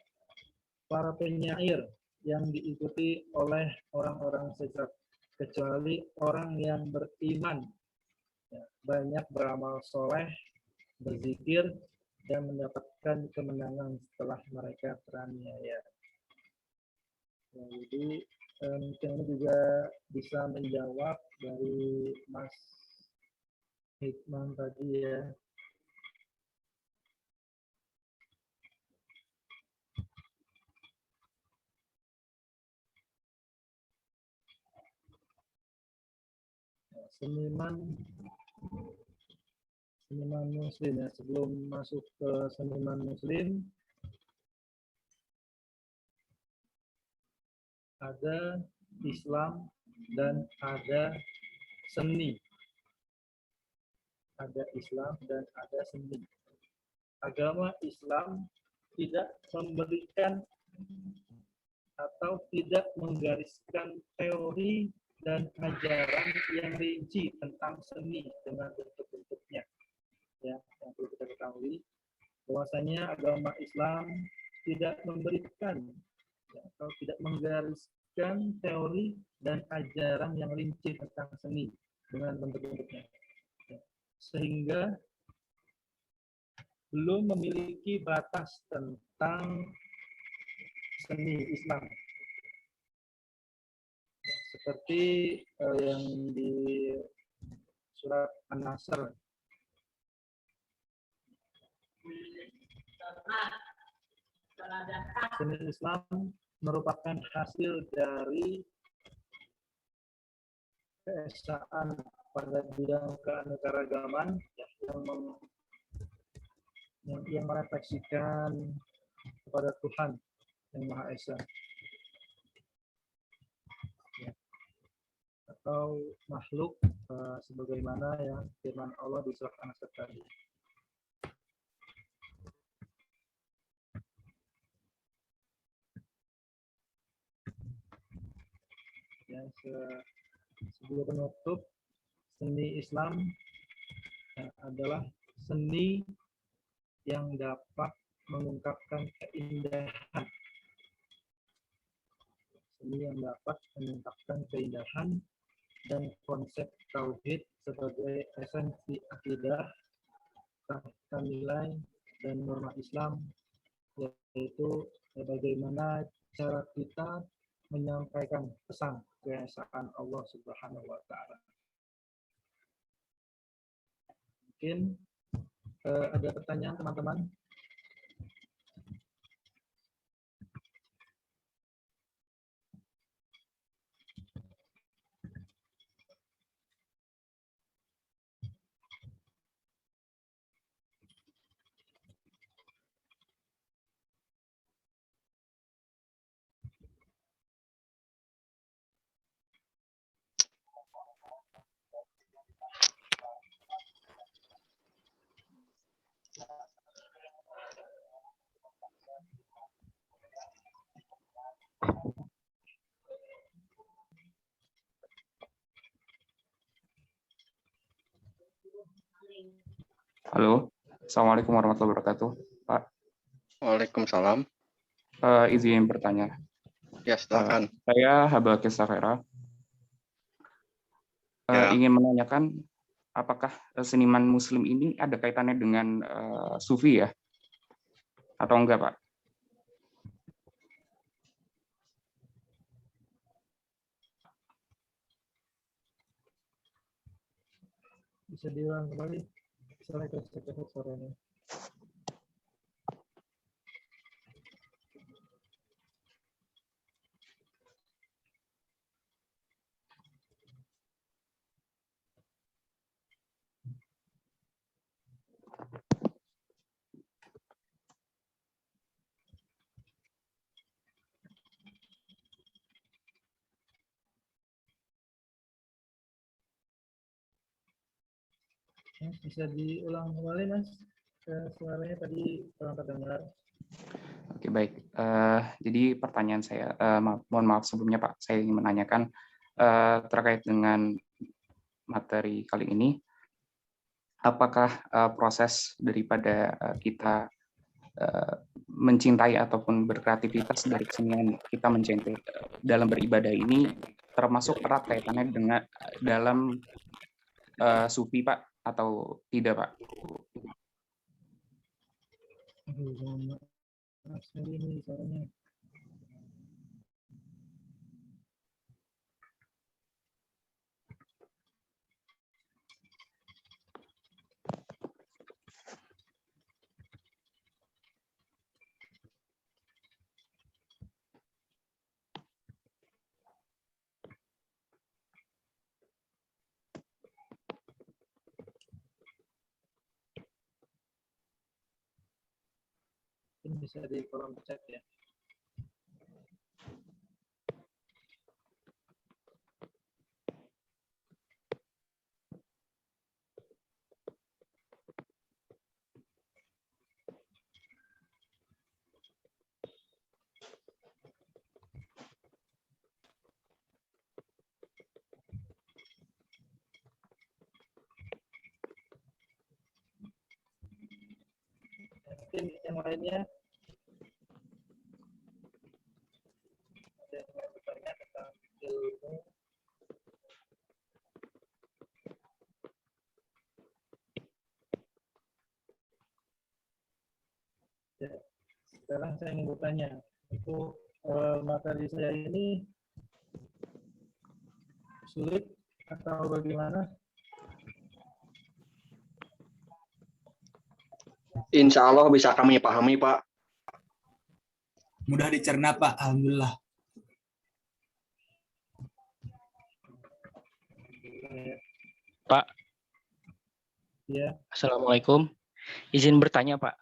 para penyair yang diikuti oleh orang-orang sesat, kecuali orang yang beriman, ya, banyak beramal soleh, berzikir, dan mendapatkan kemenangan setelah mereka teraniaya. Ya, jadi mungkin ini juga bisa menjawab dari Mas Hikman tadi ya. Seniman muslim ya, sebelum masuk ke seniman muslim ada Islam dan ada seni. Ada Islam dan ada seni. Agama Islam tidak memberikan atau tidak menggariskan teori dan ajaran yang rinci tentang seni dengan bentuk-bentuknya. Ya, yang perlu kita ketahui bahwasanya agama Islam tidak memberikan ya, atau tidak menggariskan teori dan ajaran yang rinci tentang seni dengan bentuk-bentuknya. Ya. Sehingga belum memiliki batas tentang seni Islam. Seperti yang di surat An-Nasr. Seni Islam merupakan hasil dari keesaan pada bidang keanekaragaman yang merefleksikan kepada Tuhan yang Maha Esa. Atau makhluk sebagaimana yang firman Allah di surat An-Nasr tadi. Ya, sebelum penutup, seni Islam adalah seni yang dapat mengungkapkan keindahan. Seni yang dapat mengungkapkan keindahan dan konsep tauhid sebagai esensi akidah, serta nilai dan norma Islam, yaitu bagaimana cara kita menyampaikan pesan keesaan Allah Subhanahu wa Ta'ala. Mungkin ada pertanyaan teman-teman? Halo, Assalamualaikum warahmatullahi wabarakatuh, Pak. Waalaikumsalam. Izin bertanya. Ya, silakan. Saya Haba Kesafera. Ya. Ingin menanyakan, apakah seniman Muslim ini ada kaitannya dengan Sufi ya? Atau enggak, Pak? Bisa diulang kembali? Saya cek suaranya. Bisa diulang kembali, Mas? Suaranya tadi kurang terdengar. Oke, baik. Jadi pertanyaan saya, mohon maaf sebelumnya Pak, saya ingin menanyakan terkait dengan materi kali ini, apakah proses daripada kita mencintai ataupun berkreativitas dari kesenian kita mencintai dalam beribadah ini termasuk erat kaitannya dengan dalam Sufi, Pak, atau tidak, Pak? Ini suaranya. Ini bisa di kolom chat ya. Mungkin yang lainnya ada yang mau bertanya tentang ilmu. Ya, sekarang saya ingin bertanya, untuk materi saya ini sulit atau bagaimana? Insya Allah bisa kami pahami, Pak. Mudah dicerna, Pak. Alhamdulillah. Pak, Ya, Assalamualaikum. Izin bertanya, Pak.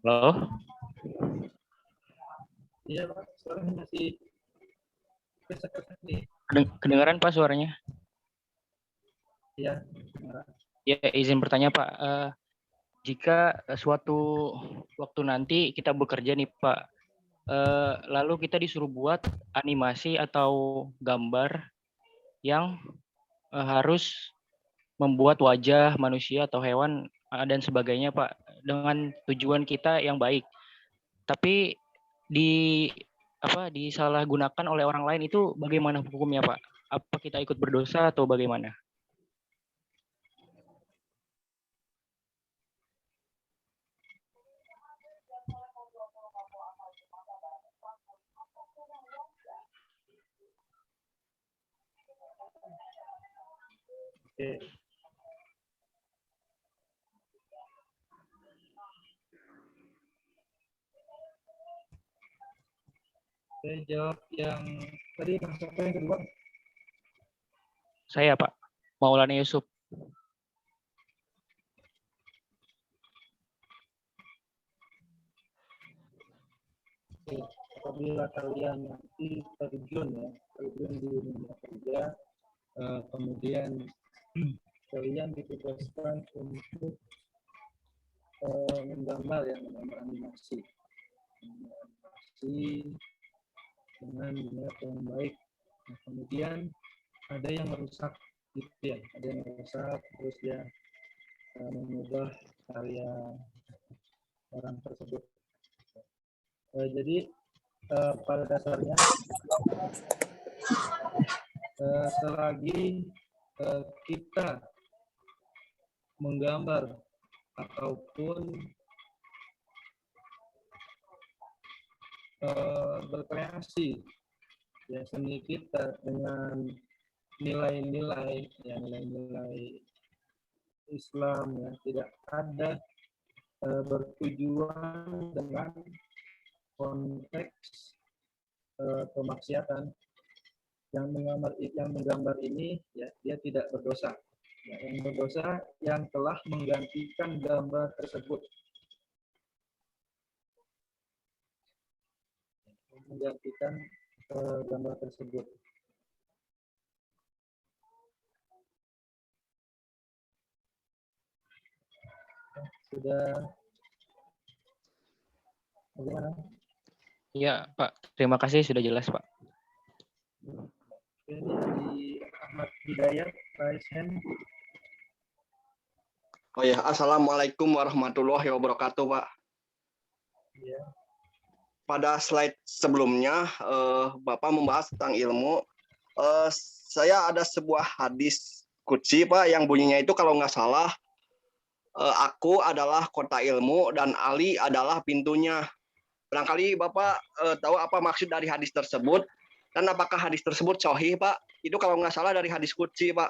Halo, iya Pak, sekarang masih kesek-kesek nih. kedengaran Pak suaranya? Ya, Ya, izin bertanya, Pak. Jika suatu waktu nanti kita bekerja nih, Pak, lalu kita disuruh buat animasi atau gambar yang harus membuat wajah manusia atau hewan dan sebagainya, Pak, dengan tujuan kita yang baik. Tapi disalahgunakan oleh orang lain, itu bagaimana hukumnya, Pak? Apa kita ikut berdosa atau bagaimana? oke. Saya jawab yang tadi Mas apa yang kedua? Saya, Pak, Maulana Yusuf. Oke. Apabila kalian nanti terjun di dunia kerja, kemudian kalian ditugaskan untuk menggambar animasi dengan niat yang baik. Nah, kemudian ada yang merusak, gitu ya, ada yang merusak, terus dia mengubah karya orang tersebut. Jadi pada dasarnya selagi kita menggambar ataupun berkreasi ya seni kita dengan nilai-nilai Islam ya, tidak ada bertujuan dengan konteks pemaksiatan, yang menggambar ini ya dia tidak berdosa. Ya, yang berdosa yang telah menggantikan gambar tersebut. Menggantikan gambar tersebut. Sudah bagaimana? Iya, Pak. Terima kasih sudah jelas, Pak. Ini dari Ahmad Hidayat, raise hand. Oh ya, Assalamualaikum warahmatullahi wabarakatuh, Pak. Ya. Pada slide sebelumnya, Bapak membahas tentang ilmu. Saya ada sebuah hadis qudsi, Pak, yang bunyinya itu kalau nggak salah, aku adalah kota ilmu dan Ali adalah pintunya. Barangkali Bapak tahu apa maksud dari hadis tersebut, dan apakah hadis tersebut sahih, Pak? Itu kalau nggak salah dari hadis qudsi, Pak.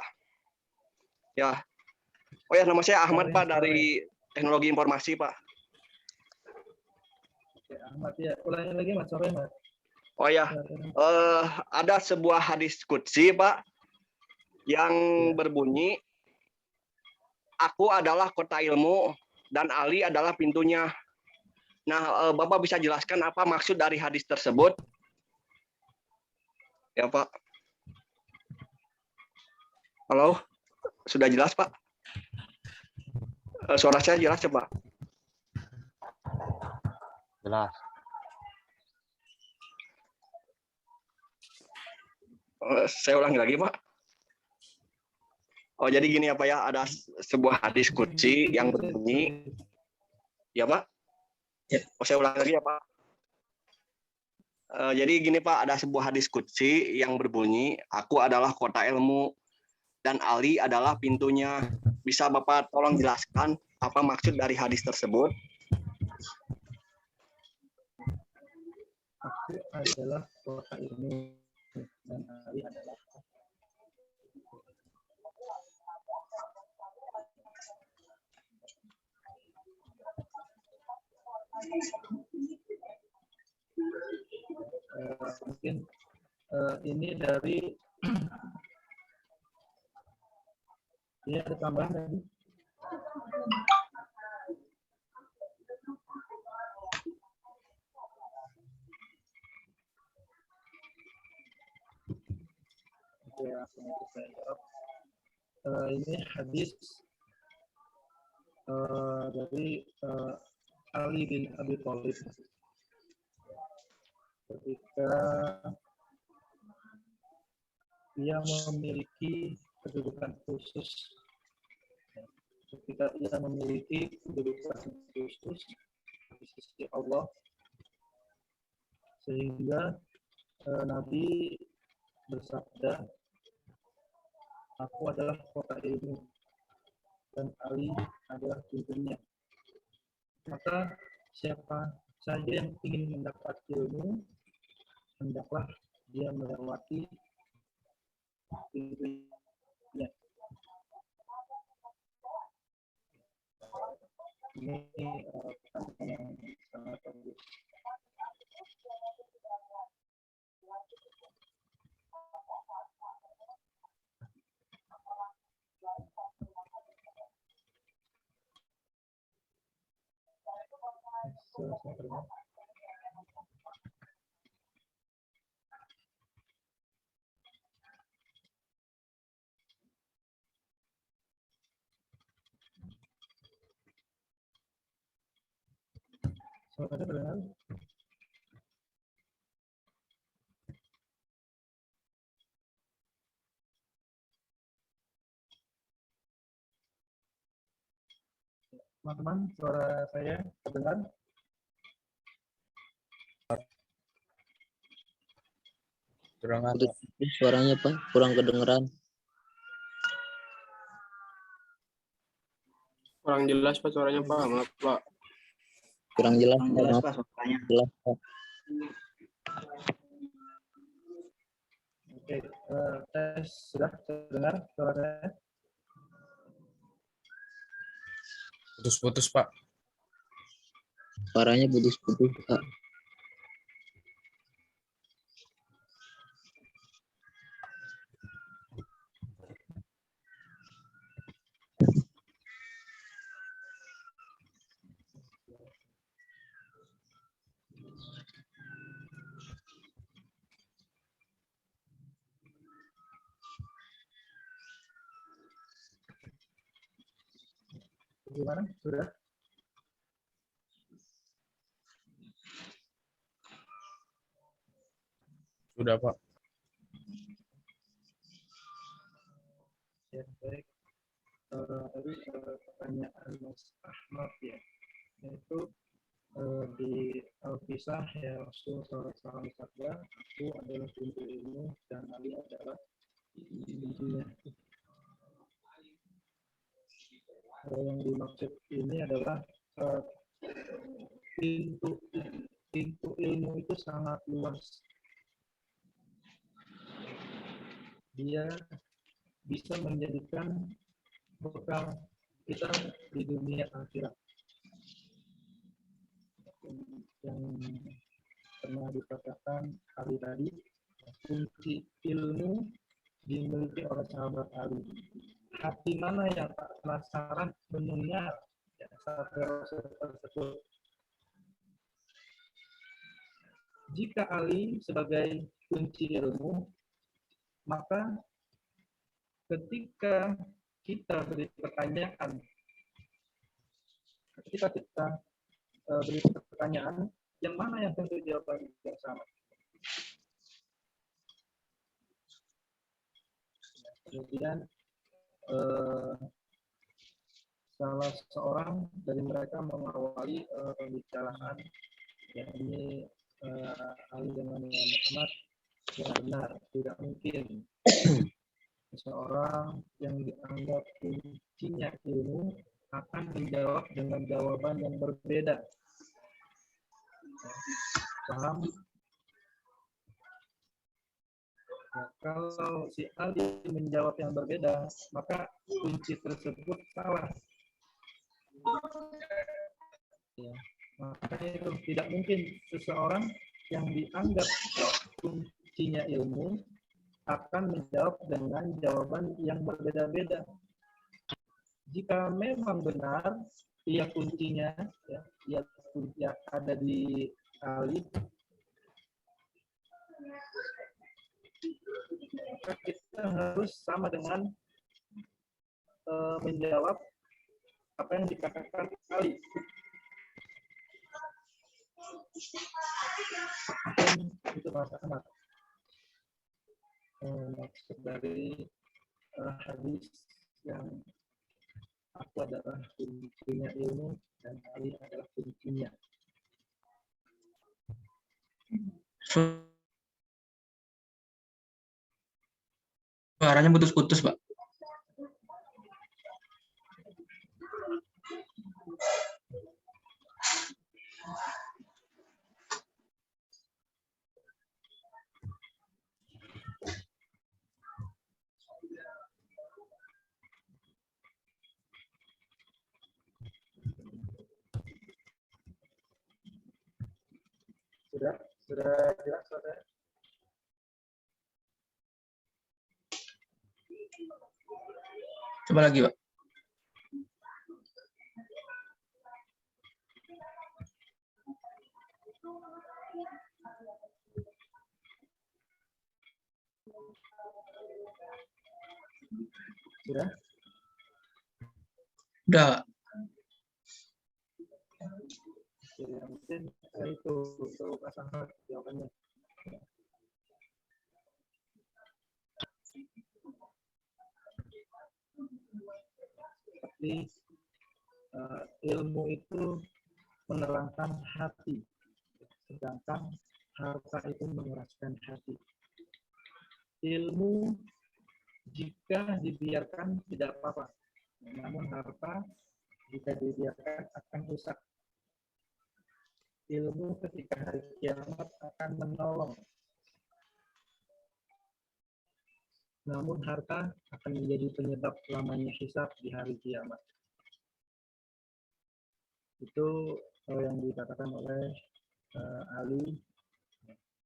Ya. Oh ya, nama saya Ahmad, Pak, dari Teknologi Informasi, Pak. Oke, Ahmad ya. Ulangi lagi Mas, sore Mas. Oh ya, ada sebuah hadis qudsi, Pak, yang berbunyi, aku adalah kota ilmu dan Ali adalah pintunya. Nah, Bapak bisa jelaskan apa maksud dari hadis tersebut? Ya, Pak. Halo? Sudah jelas, Pak? Suara saya jelas, ya, Pak? Jelas. Saya ulangi lagi, Pak. Oh, jadi gini ya, Pak, ya. Ada sebuah hadis qudsi yang berbunyi. Ya, Pak? Oh, saya ulangi lagi ya, Pak. Jadi gini Pak, ada sebuah hadis qudsi yang berbunyi, aku adalah kota ilmu dan Ali adalah pintunya. Bisa Bapak tolong jelaskan apa maksud dari hadis tersebut? Aku adalah kota ilmu dan Ali adalah mungkin ini dari ini ada tambahan tadi. Oke, langsung aja saya jawab. Ini hadis dari Ali bin Abi Thalib ketika dia memiliki kedudukan khusus, di sisi Allah, sehingga Nabi bersabda, aku adalah kota ilmu dan Ali adalah pintunya. Maka siapa saja yang ingin mendapat ilmu, hendaklah dia melewati pintunya. Ini yang sangat bagus. Suara terdengar? Teman-teman, suara saya terdengar? Kurang ada. Putus suaranya Pak, kurang kedengeran. Kurang jelas Pak suaranya Pak, maaf Pak. Kurang jelas, Jelas maaf. Pak suaranya. Jelas, Pak. Oke, tes sudah terdengar suara saya? Putus-putus, Pak. Suaranya putus-putus, Pak. Gimana? Sudah? Sudah, Pak. Ya, baik. Tadi pertanyaan Mas Ahmad ya, yaitu di Al-Kisah ya Rasulullah SAW bersabda, aku adalah pintu ilmu dan Ali adalah pintunya. Yang dimaksud ini adalah pintu ilmu itu sangat luas. Dia bisa menjadikan bekal kita di dunia akhirat. Yang pernah dikatakan Ali tadi, kunci ilmu dimiliki oleh sahabat Ali. Hati mana yang tak penasaran mendengar sabda Rasul tersebut? Jika Ali sebagai kunci ilmu, maka ketika kita beri pertanyaan, yang mana yang tentu jawaban yang sama? Kemudian salah seorang dari mereka mengawali pembicaraan, ya ini Ali dengan Muhammad, ya benar, tidak mungkin seseorang yang dianggap kuncinya ilmu akan menjawab dengan jawaban yang berbeda. Paham? Ya, kalau si Ali menjawab yang berbeda, maka kunci tersebut salah. Ya, makanya itu tidak mungkin seseorang yang dianggap kuncinya ilmu akan menjawab dengan jawaban yang berbeda-beda. Jika memang benar, ia kuncinya, ia kunci ada di Ali, maka kita harus sama dengan menjawab apa yang dikatakan Ali. Itu Mas Ahmad. Maksud dari hadis yang aku adalah kuncinya ilmu dan Ali adalah kuncinya. Suaranya putus-putus, Pak. Sudah jelas, Saudara? Coba lagi, Pak. Sudah? Udah. Ya, mungkin itu Mas Ahmad jawabannya. Tapi ilmu itu menerangkan hati, sedangkan harta itu mengeraskan hati. Ilmu jika dibiarkan tidak apa-apa, namun harta jika dibiarkan akan rusak. Ilmu ketika hari kiamat akan menolong, namun harta akan menjadi penyebab lamanya hisab di hari kiamat. Itu yang dikatakan oleh Ali.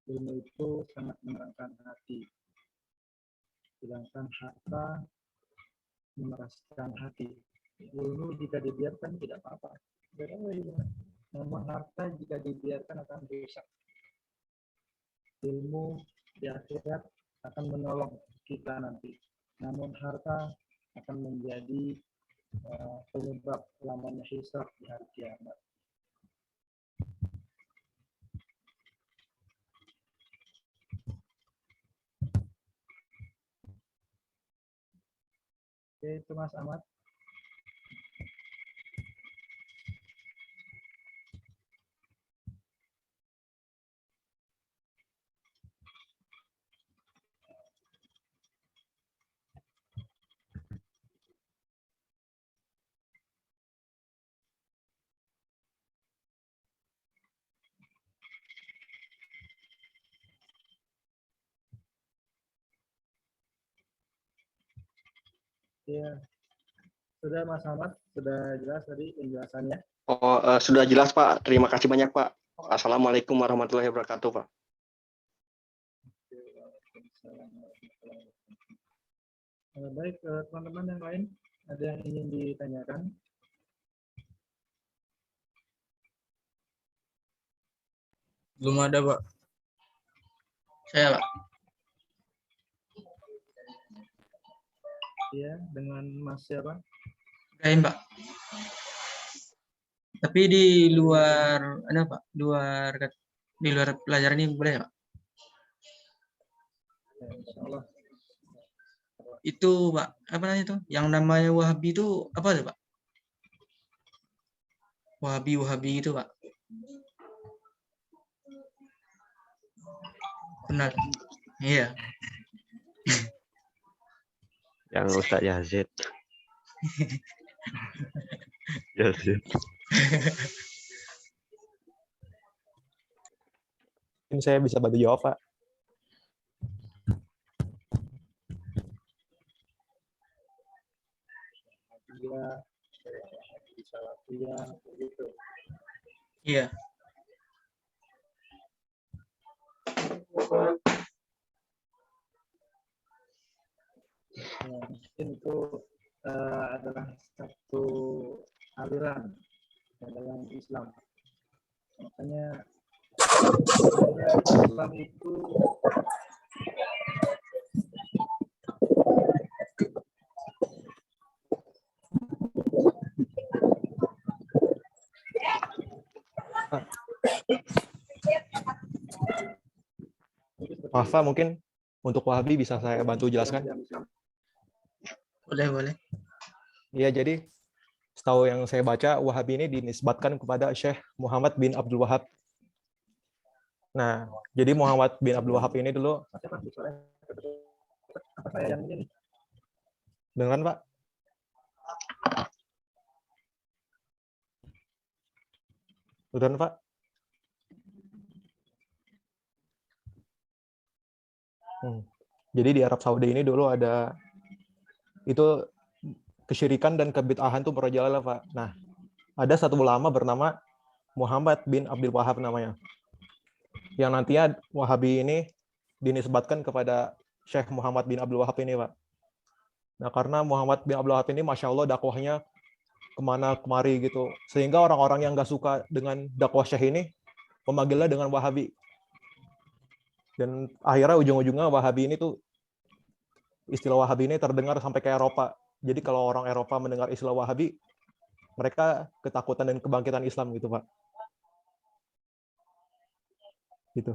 Ilmu itu sangat menerangkan hati, sedangkan harta memeraskan hati. Ilmu jika dibiarkan tidak apa-apa, namun harta jika dibiarkan akan rusak. Ilmu di akhirat akan menolong kita nanti, namun harta akan menjadi penyebab lamanya hisab di hari kiamat. Oke, itu Mas Ahmad. Ya, sudah Mas Ahmad, sudah jelas tadi penjelasannya. Oh, sudah jelas Pak. Terima kasih banyak Pak. Assalamualaikum warahmatullahi wabarakatuh Pak. Baik, teman-teman yang lain, ada yang ingin ditanyakan? Belum ada, Pak. Saya, Pak. Ya, dengan Mas siapa? Ibrahim, Pak. Tapi di luar, ada Pak? Di luar pelajaran ini boleh, Pak? Ya, insya Allah. Itu, Pak, apa namanya itu? Yang namanya Wahabi itu apa tuh, Pak? Wahabi itu, Pak. Benar. Iya. Yang Ustaz Yazid. Yazid. Mungkin saya bisa bantu jawab, Pak. Iya. Mungkin itu adalah satu aliran dalam Islam. Makanya Islam itu Maaf, Pak, mungkin untuk Wahabi bisa saya bantu jelaskan? Boleh. Iya, jadi setahu yang saya baca, Wahabi ini dinisbatkan kepada Syekh Muhammad bin Abdul Wahab. Nah, jadi Muhammad bin Abdul Wahab ini dulu, dengeran, Pak? Dengeran, Pak? Jadi di Arab Saudi ini dulu ada itu kesyirikan dan kebid'ahan itu merajalela, Pak. Nah, ada satu ulama bernama Muhammad bin Abdul Wahab namanya. Yang nantinya Wahabi ini dinisbatkan kepada Syekh Muhammad bin Abdul Wahab ini, Pak. Nah, karena Muhammad bin Abdul Wahab ini Masya Allah dakwahnya kemana kemari gitu. Sehingga orang-orang yang nggak suka dengan dakwah Syekh ini memanggilnya dengan Wahabi. Dan akhirnya ujung-ujungnya Wahabi ini tuh, istilah Wahabi ini terdengar sampai ke Eropa. Jadi kalau orang Eropa mendengar istilah Wahabi, mereka ketakutan dan kebangkitan Islam gitu, Pak. Gitu.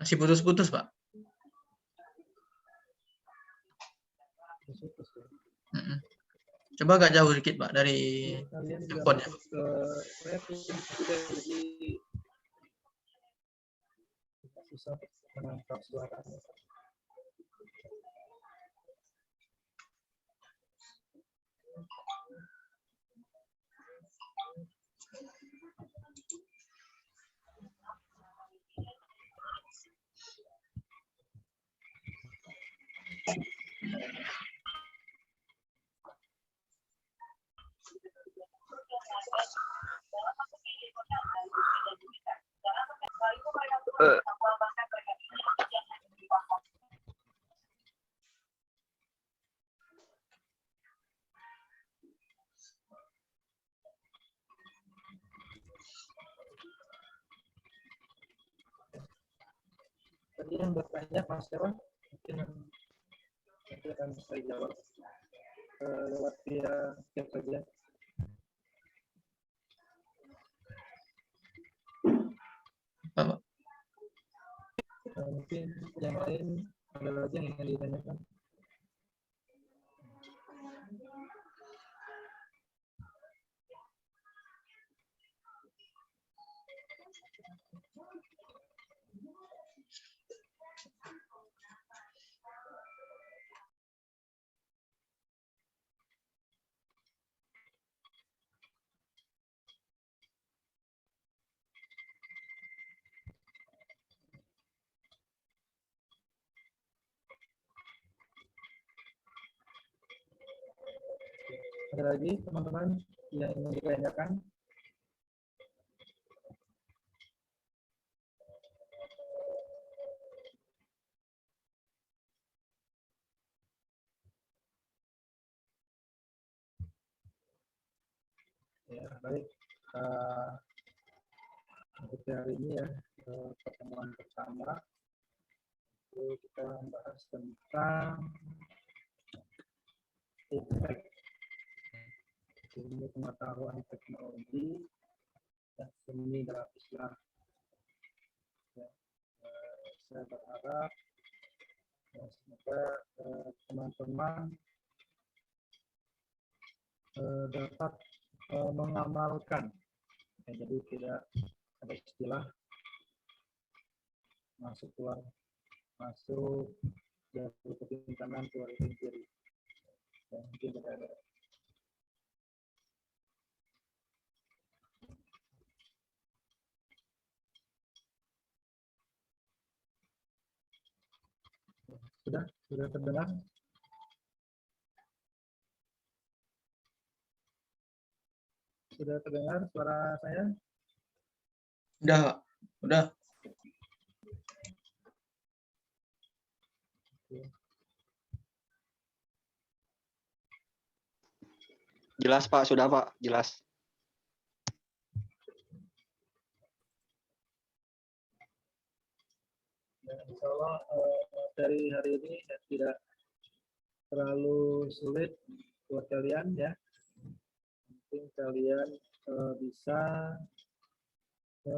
Masih putus-putus, Pak. Coba agak jauh dikit, Pak, dari handphone-nya. Susah menangkap suaranya. Tadi yang bertanya Mas Heron, mungkin nanti akan saya jawab lewat via chat saja. Apa? Mungkin yang lain ada lagi yang ingin ditanyakan. Ada lagi teman-teman yang ingin ditanyakan? Ya, baik. Untuk hari ini ya, pertemuan pertama itu kita membahas tentang ilmu pengetahuan teknologi seni dalam Islam. Ya, saya berharap semoga teman-teman dapat mengamalkan. Ya, jadi tidak ada istilah masuk keluar masuk jatuh ke pinggir kanan keluar ke pinggir kiri. Ya, mungkin tidak ada. Sudah terdengar? Sudah terdengar suara saya? Udah, Pak. Udah. Jelas Pak, sudah Pak, jelas. Ya, insya Allah dari hari ini tidak terlalu sulit buat kalian ya. Mungkin kalian bisa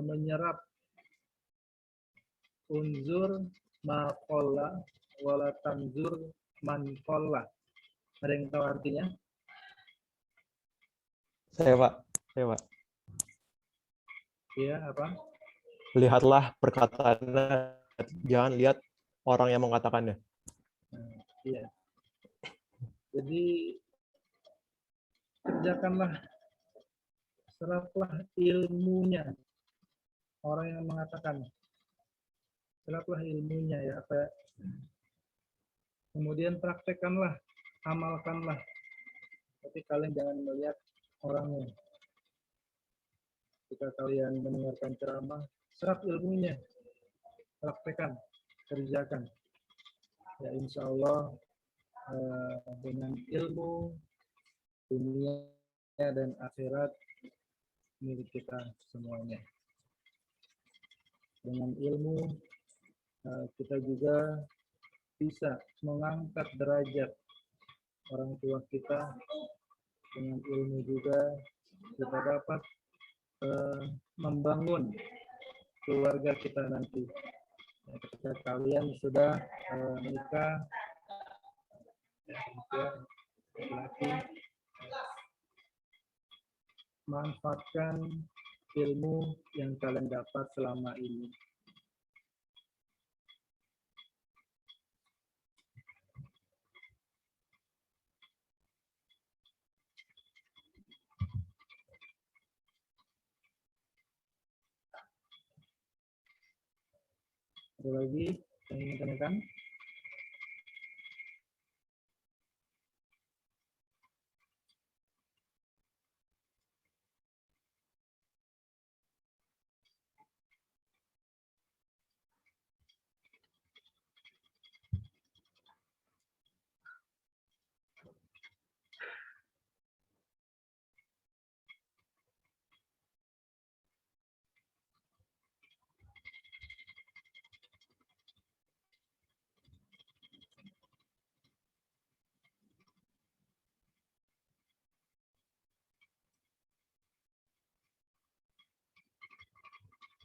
menyerap unzur maqalla wala tanzur man qalla. Ada yang tahu artinya? Saya Pak. Iya, apa? Lihatlah perkataannya, jangan lihat orang yang mengatakannya. Iya. Jadi kerjakanlah, seraplah ilmunya orang yang mengatakan, seraplah ilmunya ya. Kemudian praktekkanlah, amalkanlah. Tapi kalian jangan melihat orangnya. Jika kalian mendengarkan ceramah, serap ilmunya, praktekkan, kerjakan. Ya insya Allah dengan ilmu dunia dan akhirat milik kita semuanya. Dengan ilmu kita juga bisa mengangkat derajat orang tua kita. Dengan ilmu juga kita dapat membangun keluarga kita nanti. Ketika kalian sudah menikah, laki-laki, manfaatkan ilmu yang kalian dapat selama ini. Ada lagi yang ingin ditanyakan?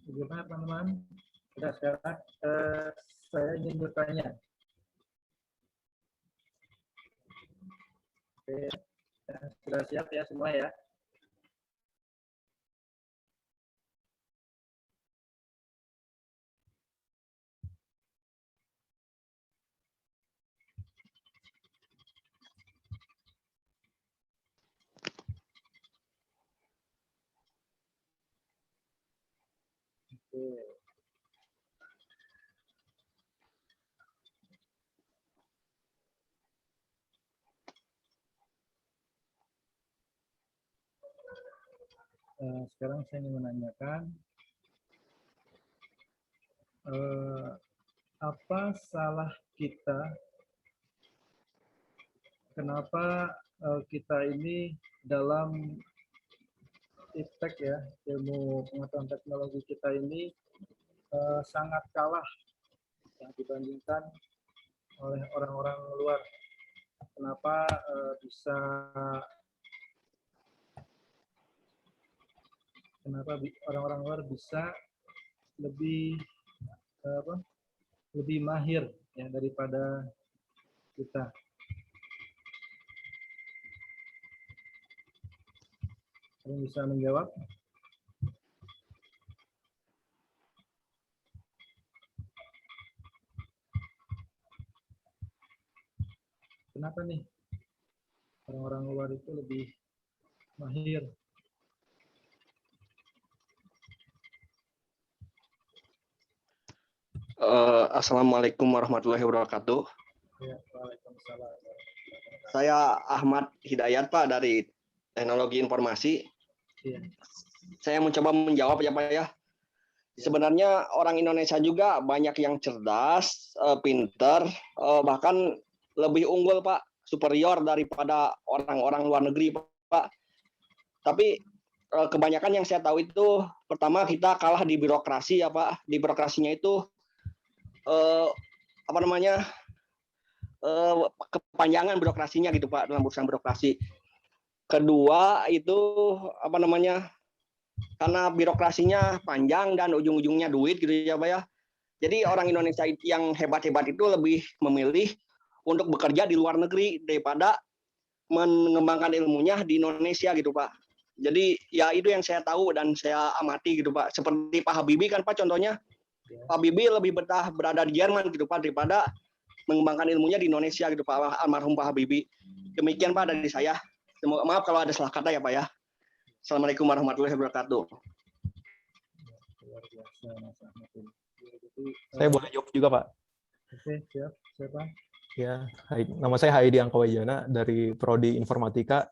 Bagaimana teman-teman? Sudah sekarang saya ingin bertanya. Oke, sudah siap ya semua ya? Oke. Sekarang saya ingin menanyakan apa salah kita, kenapa kita ini dalam iptek ya, ilmu pengetahuan teknologi kita ini sangat kalah yang dibandingkan oleh orang-orang luar. Kenapa bisa kenapa orang-orang luar bisa lebih lebih mahir ya daripada kita. Ada yang bisa menjawab? Kenapa nih orang-orang luar itu lebih mahir? Assalamualaikum warahmatullahi wabarakatuh. Ya, Waalaikumsalam. Saya Ahmad Hidayat Pak dari Teknologi Informasi. Iya. Saya mencoba menjawab ya Pak ya. Sebenarnya orang Indonesia juga banyak yang cerdas, pinter, bahkan lebih unggul Pak, superior daripada orang-orang luar negeri Pak. Tapi kebanyakan yang saya tahu itu pertama kita kalah di birokrasi ya Pak. Di birokrasinya itu kepanjangan birokrasinya gitu Pak dalam urusan birokrasi. Kedua itu karena birokrasinya panjang dan ujung-ujungnya duit gitu ya Pak ya. Jadi orang Indonesia yang hebat-hebat itu lebih memilih untuk bekerja di luar negeri daripada mengembangkan ilmunya di Indonesia gitu Pak. Jadi ya itu yang saya tahu dan saya amati gitu Pak. Seperti Pak Habibie kan Pak contohnya. Pak Habibie lebih betah berada di Jerman gitu Pak daripada mengembangkan ilmunya di Indonesia gitu Pak, almarhum Pak Habibie. Demikian Pak dari saya. Maaf kalau ada salah kata ya Pak ya. Assalamualaikum warahmatullahi wabarakatuh. Luar biasa Mas Ahmad. Saya boleh jawab juga Pak? Oke, siap. Siapa? Ya, nama saya Haidi Angkawijana dari Prodi Informatika.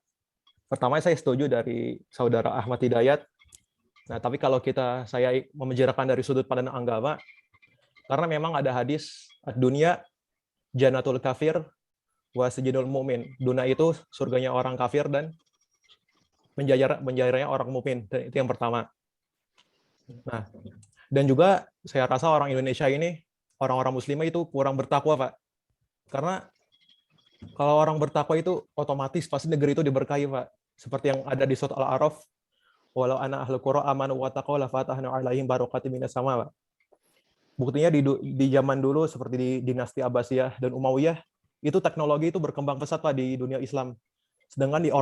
Pertama saya setuju dari saudara Ahmad Hidayat. Nah, tapi kalau saya membicarakan dari sudut pandang agama, karena memang ada hadis dunia janatul kafir wa sijinul mu'min. Dunia itu surganya orang kafir dan penjaranya orang mukmin. Itu yang pertama. Nah, dan juga saya rasa orang Indonesia ini, orang-orang muslimah itu kurang bertakwa, Pak. Karena kalau orang bertakwa itu otomatis pasti negeri itu diberkahi, Pak. Seperti yang ada di surat Al-A'raf, walau ana ahlul qura amanu wa taqaw la fatahna 'alaihim barakatim minas sama, Pak. Buktinya di zaman dulu seperti di dinasti Abbasiyah dan Umayyah, itu teknologi itu berkembang pesat Pak di dunia Islam. Sedangkan di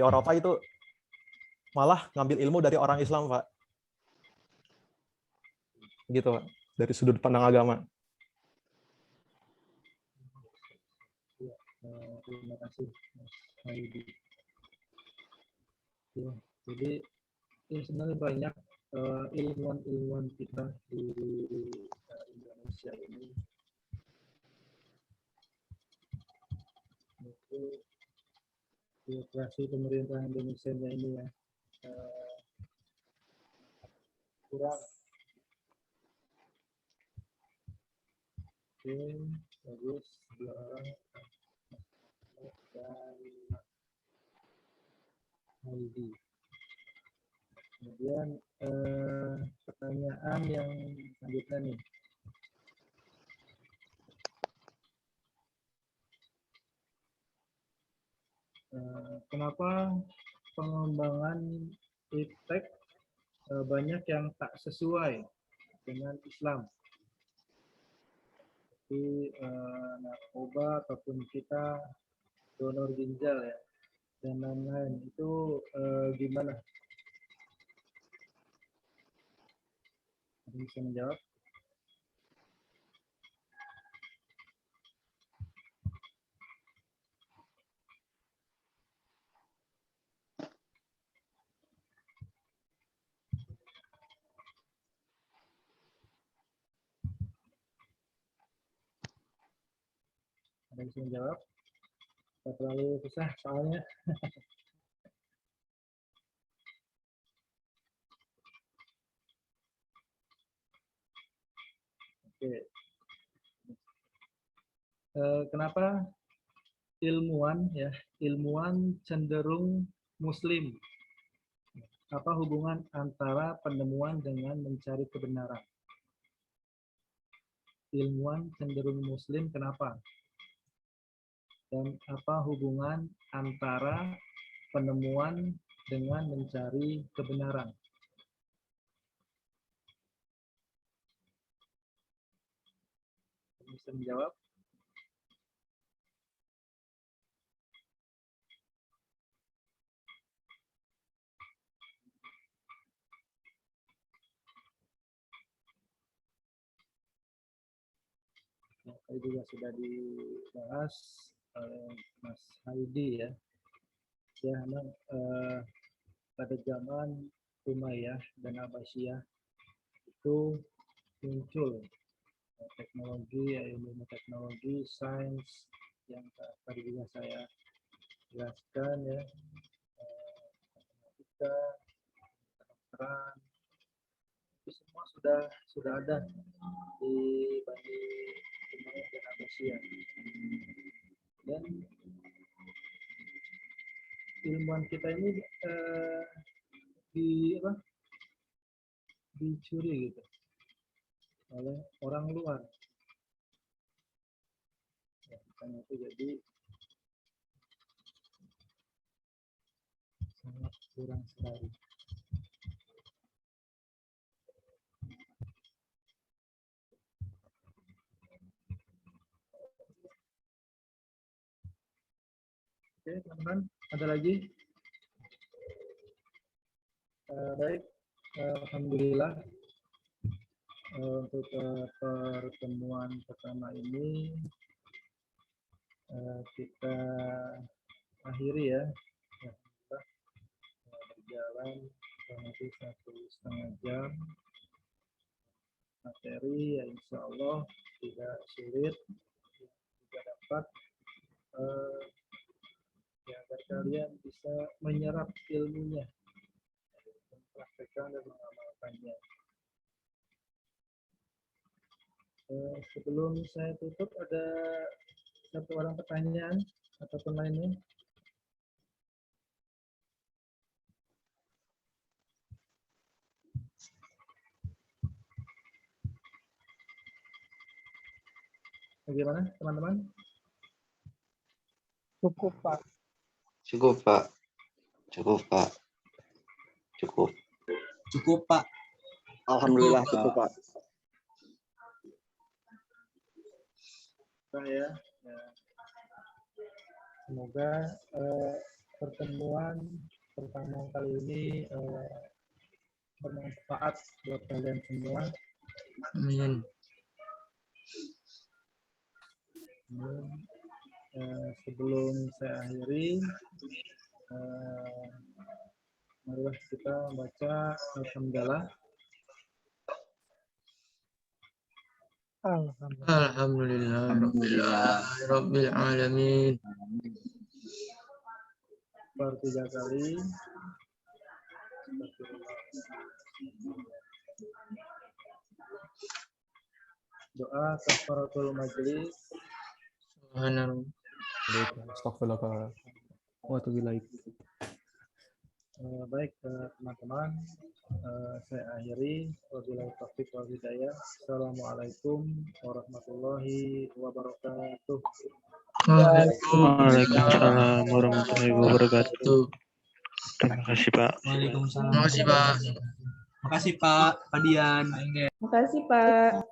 Eropa itu malah ngambil ilmu dari orang Islam, Pak. Gitu, Pak. Dari sudut pandang agama. Terima kasih Mas Haidi. Ya, jadi ini sebenarnya banyak ilmuwan-ilmuwan kita di Indonesia ini itu birokrasi pemerintahan Indonesia ini ya kurang. Oke, bagus. Dua orang dan Haidi. Kemudian pertanyaan yang selanjutnya nih. Kenapa pengembangan iptek banyak yang tak sesuai dengan Islam? Seperti narkoba ataupun kita donor ginjal ya dan lain-lain itu gimana? Ada yang bisa menjawab? Ada yang bisa menjawab? Tidak terlalu susah soalnya. Oke. Kenapa ilmuwan cenderung Muslim? Apa hubungan antara penemuan dengan mencari kebenaran? Ilmuwan cenderung Muslim kenapa? Dan apa hubungan antara penemuan dengan mencari kebenaran. Bisa menjawab? Tadi juga sudah dibahas oleh Mas Haidi ya. Ya, memang pada zaman Umayyah dan Abbasiyah itu muncul teknologi, ilmu teknologi, sains yang tadi juga saya jelaskan ya, matematika, kedokteran, itu semua sudah ada di Bani Umayyah dan Abbasiyah. Dan ilmuwan kita ini dicuri gitu oleh orang luar. Ya, makanya itu jadi sangat kurang sekali. Oke, teman-teman, ada lagi? Baik, alhamdulillah untuk pertemuan pertama ini kita akhiri ya. Berjalan kurang lebih 1,5 jam. Materi ya insya Allah tidak sulit, juga dapat ya, agar kalian bisa menyerap ilmunya, mempraktekkan dan mengamalkannya. Sebelum saya tutup, ada satu orang pertanyaan ataupun lainnya? Bagaimana teman-teman? Cukup, Pak. Cukup, Pak. Cukup, Pak. Cukup. Cukup, Pak. Alhamdulillah cukup, Pak. Ya. Semoga pertemuan pertama kali ini bermanfaat buat kalian semua. Amin. Sebelum saya akhiri, marilah kita baca alhamdulillah. Alhamdulillah. Rabbil alamin. Per 3 kali. Doa kafaratul majelis. Subhanallah. Astagfirullah wa atubu ilaik. Baik teman-teman, saya akhiri. Wabillahi taufiq wal hidayah. Assalamualaikum warahmatullahi wabarakatuh. Waalaikumsalam warahmatullahi wabarakatuh. Terima kasih, Pak. Waalaikumsalam. Terima kasih, Pak. Makasih Pak Padian. Makasih Pak.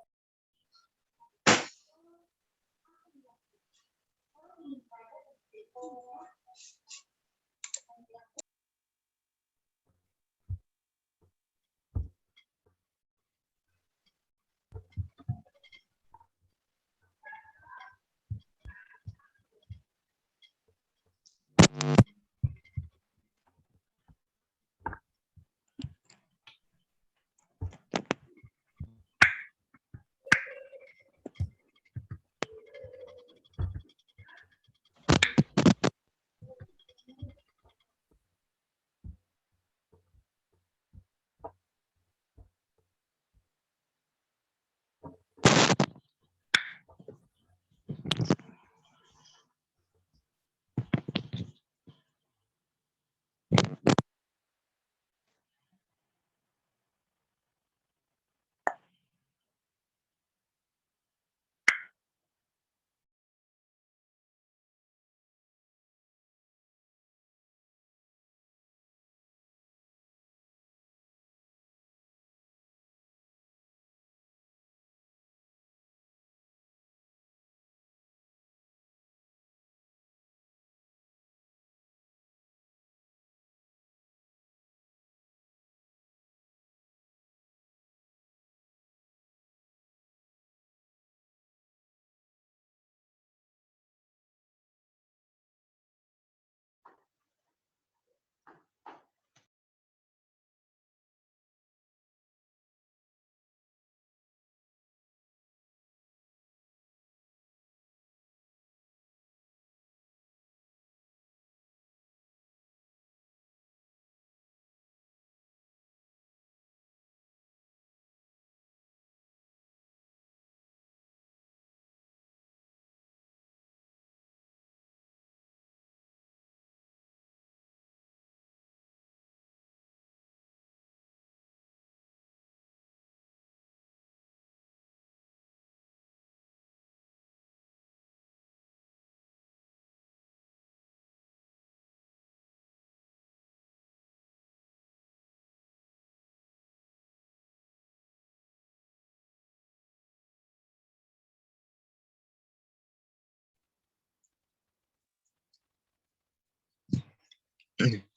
Pak.